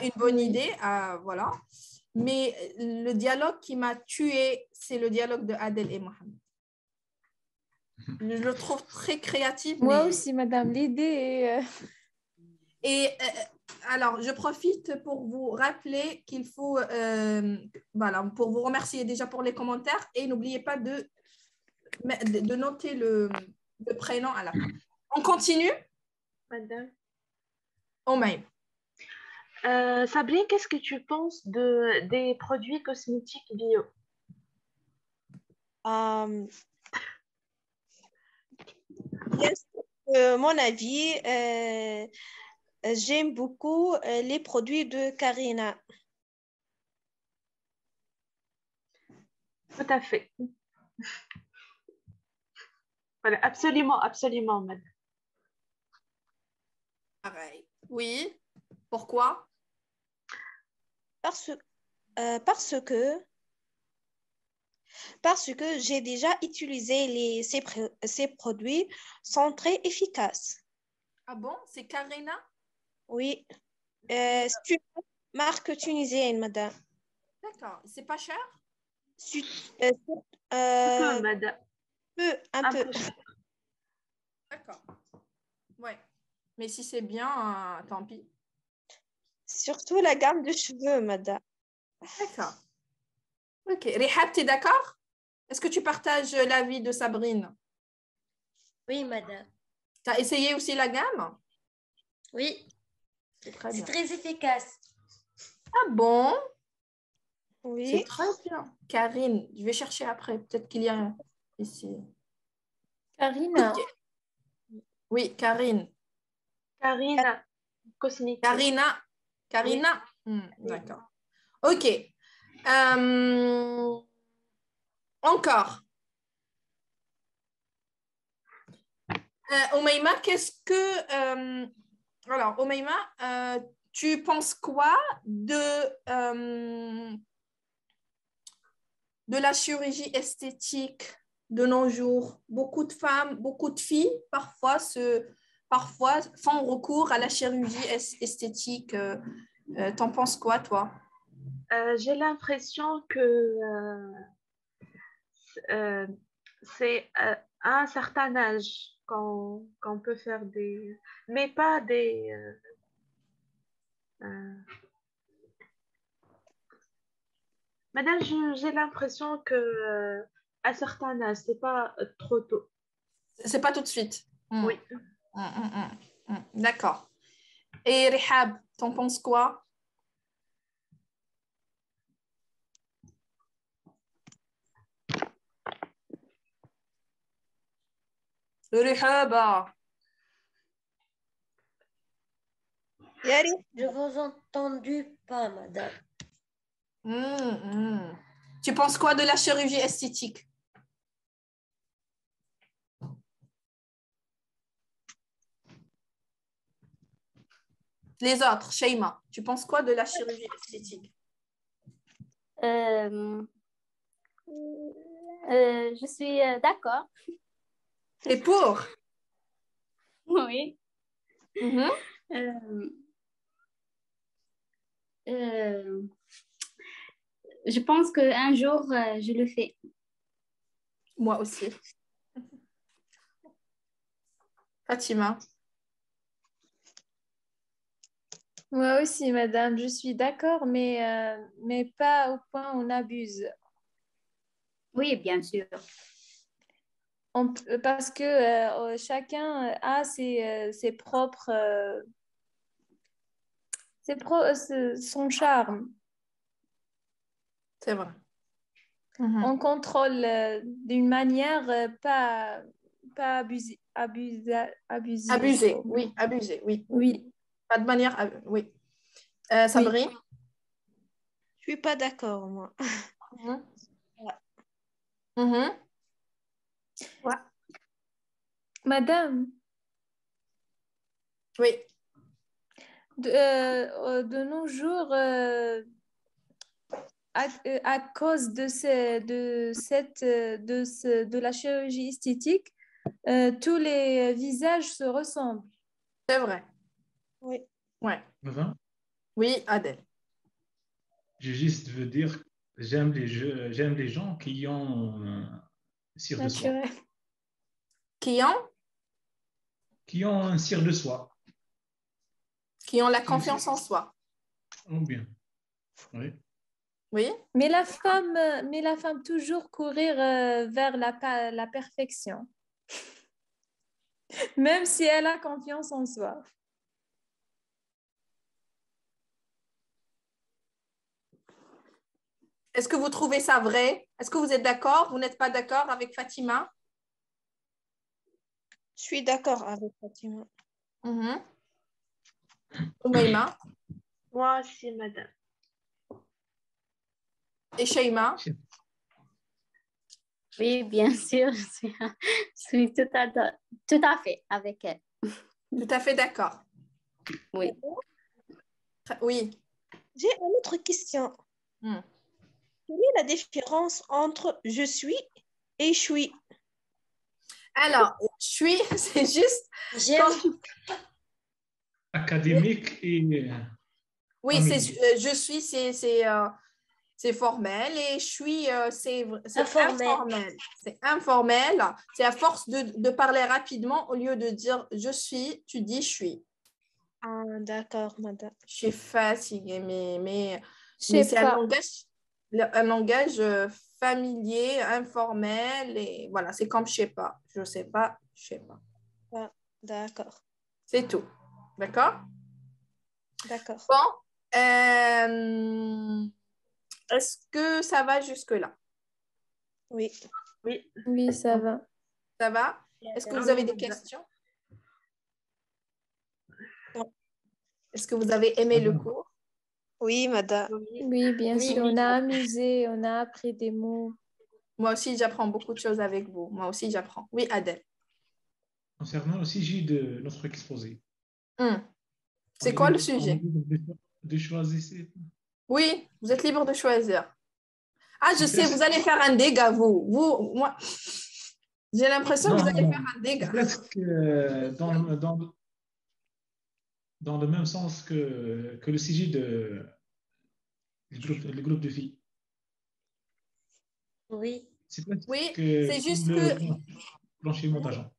une bonne idée, voilà. Mais le dialogue qui m'a tuée, c'est le dialogue de Adèle et Mohamed. Je le trouve très créatif. Moi aussi, madame, l'idée est... Et alors, je profite pour vous rappeler qu'il faut, pour vous remercier déjà pour les commentaires et n'oubliez pas de noter le prénom à la fin. On continue? Madame. Omaïm. Sabrine, qu'est-ce que tu penses des produits cosmétiques bio? Mon avis, j'aime beaucoup les produits de Carina. Tout à fait. Voilà, absolument, madame. Pareil. Oui. Pourquoi? Parce que j'ai déjà utilisé ces produits, sont très efficaces. Ah bon? C'est Carina? Oui. C'est une marque tunisienne, madame. D'accord. C'est pas cher? Madame. Un peu. D'accord. Ouais. Mais si c'est bien, tant pis. Surtout la gamme de cheveux, madame. D'accord. Ok. Rihab, tu es d'accord? Est-ce que tu partages l'avis de Sabrine? Oui, madame. Tu as essayé aussi la gamme? Oui. C'est très efficace. Ah bon? Oui. C'est très bien. Karine, je vais chercher après. Peut-être qu'il y a ici. Karina. Okay. Oui, Karine. Karine, cosmétique. Karina. Karina. D'accord. Ok. Encore. Omeima, qu'est-ce que... alors, Omeima, tu penses quoi de la chirurgie esthétique de nos jours? Beaucoup de femmes, beaucoup de filles, parfois font recours à la chirurgie esthétique. T'en penses quoi, toi? J'ai l'impression que c'est à un certain âge qu'on peut faire des... Mais pas des... Madame, j'ai l'impression que à un certain âge, c'est pas trop tôt. C'est pas tout de suite. Oui. D'accord. Et Rihab, t'en penses quoi? Rihab. Je vous entendu pas, madame. Tu penses quoi de la chirurgie esthétique? Les autres, Sheima, tu penses quoi de la chirurgie esthétique? Je suis d'accord. T'es pour? Oui. Je pense qu'un jour, je le fais. Moi aussi. Fatima? Moi aussi, madame, je suis d'accord, mais pas au point où on abuse. Oui, bien sûr. Parce que chacun a ses propres, son charme. C'est vrai. On contrôle d'une manière pas abusive. Abuser, oui, abuser, oui. Oui. Pas de manière, oui. Sabri? Je suis pas d'accord, moi. Ouais. Madame, oui. De nos jours, à cause de la chirurgie esthétique, tous les visages se ressemblent. C'est vrai. Oui. Ouais. Enfin, Oui, Adèle. je juste veux dire, j'aime les gens qui ont cire de soie. Naturel. Qui ont Un cire de soie. Qui ont la confiance en soi. Oh bien. Oui. Oui. Mais la femme toujours courir vers la perfection, même si elle a confiance en soi. Est-ce que vous trouvez ça vrai? Est-ce que vous êtes d'accord? Vous n'êtes pas d'accord avec Fatima? Je suis d'accord avec Fatima. Oumaima? Moi aussi, madame. Et Sheima? Oui, bien sûr. Je suis tout à fait avec elle. Tout à fait d'accord. Oui. Oui. J'ai une autre question. Quelle est la différence entre je suis et je suis? Alors, je suis, c'est juste... Académique et... Oui, je suis, c'est formel et je suis, c'est informel. C'est informel. C'est à force de parler rapidement, au lieu de dire je suis, tu dis je suis. Ah, d'accord, madame. Je suis fatiguée, mais Je sais c'est pas. un langage familier, informel, et voilà, c'est comme je sais pas. Je sais pas, je sais pas. Ah, d'accord. C'est tout. D'accord? D'accord. Bon. Est-ce que ça va jusque-là? Oui. Oui. Oui, ça va. Ça va? Est-ce que vous avez des questions? Non. Est-ce que vous avez aimé le cours? Oui, madame. Oui, bien sûr. On a amusé, on a appris des mots. Moi aussi, j'apprends beaucoup de choses avec vous. Moi aussi, j'apprends. Oui, Adèle. Concernant le sujet de notre exposé. C'est quoi le sujet? De choisir. Oui, vous êtes libre de choisir. Ah, je sais, Presque. vous allez faire un dégât, vous. Moi, j'ai l'impression que vous allez faire un dégât. Presque dans le même sens que le sujet le groupe de filles. Oui. C'est presque Oui, c'est juste le que... blanchiment d'argent.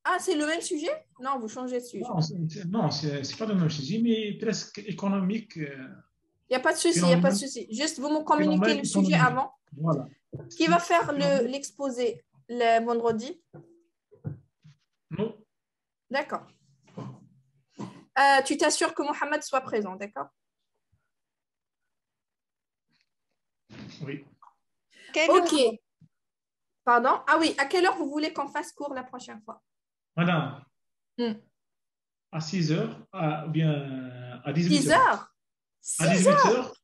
Ah, c'est le même sujet? Non, vous changez de sujet. Non, c'est pas le même sujet, mais presque économique. Il n'y a pas de souci, il n'y a pas de souci. Juste, vous me communiquez le sujet avant. Voilà. Qui va faire l'exposé le vendredi? Non. D'accord. Tu t'assures que Mohamed soit présent, d'accord? Oui. Ok. Pardon? Ah oui, à quelle heure vous voulez qu'on fasse cours la prochaine fois? Madame, à 6 heures, ou bien à 18 6 heures. heures? À 18 heures?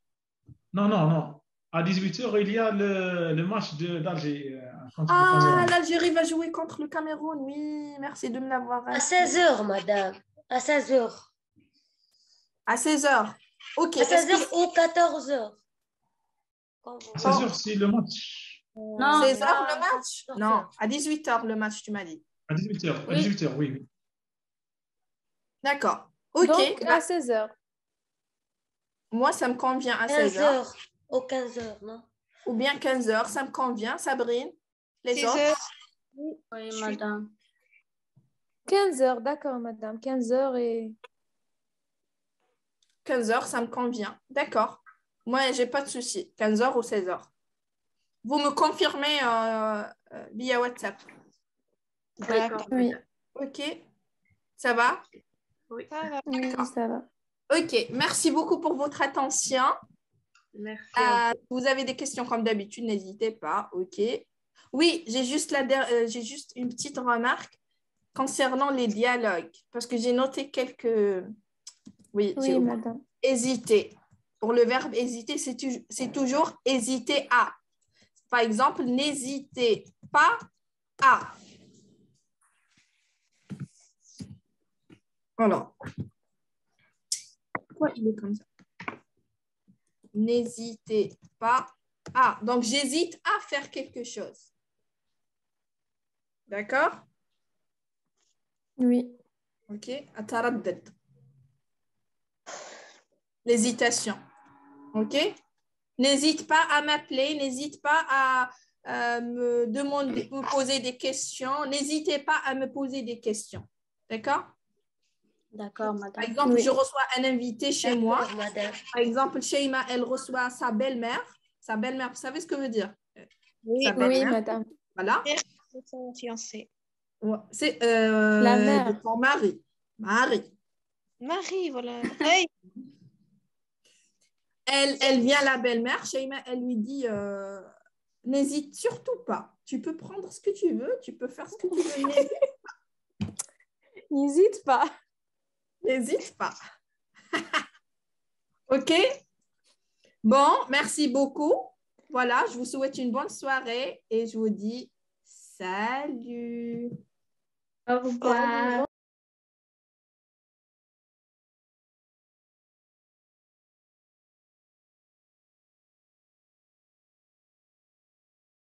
Non. À 18 heures, il y a le match d'Alger contre le Cameroun. L'Algérie va jouer contre le Cameroun. Oui, merci de me l'avoir À dit. 16 heures, madame. À 16 heures. À 16 heures. Ok. À 16 heures ou 14 heures. À 16 heures, c'est le match. Non, 16 heures le match? 14 Non, heures. à 18 heures le match, tu m'as dit. À 18 heures. Oui. À 18 heures, oui. D'accord. Ok. Donc, à 16 heures. Moi, ça me convient à 15 16 heures. heures ou 15 heures, non? Ou bien 15 heures, ça me convient. Sabrine, les 6 autres? heures. oui, madame. 15 heures, d'accord, madame. 15 heures et... 15 heures, ça me convient. D'accord. Moi, j'ai pas de souci. 15 heures ou 16 heures. Vous me confirmez via WhatsApp. D'accord. Oui, Ok. Ça va? Oui. Ça va. oui, ça va. Ok. Merci beaucoup pour votre attention. Merci. Vous avez des questions comme d'habitude, n'hésitez pas. Ok. Oui, j'ai juste une petite remarque concernant les dialogues parce que j'ai noté quelques. Oui, j'ai Oui, madame. hésité. Pour le verbe hésiter, c'est toujours hésiter à. Par exemple, n'hésitez pas à. Voilà. Pourquoi il est comme ça? N'hésitez pas à. Donc, j'hésite à faire quelque chose. D'accord? Oui. OK. Ataraddad. L'hésitation. OK? N'hésite pas à m'appeler. N'hésite pas à me poser des questions. N'hésitez pas à me poser des questions. D'accord? D'accord, Par madame. exemple, Oui. je reçois un invité chez moi. Madame. Par exemple, Sheima, elle reçoit sa belle-mère. Sa belle-mère, vous savez ce que veut dire? Oui, Sa Oui, belle-mère. madame. Voilà. c'est son fiancé. Ouais, c'est La mère. de ton mari. Marie. Marie, voilà. Hey, Elle vient, la belle-mère. Sheima, elle lui dit n'hésite surtout pas. Tu peux prendre ce que tu veux. Tu peux faire ce que tu veux. N'hésite pas. N'hésite pas. OK? Bon, merci beaucoup. Voilà, je vous souhaite une bonne soirée et je vous dis salut. Au revoir.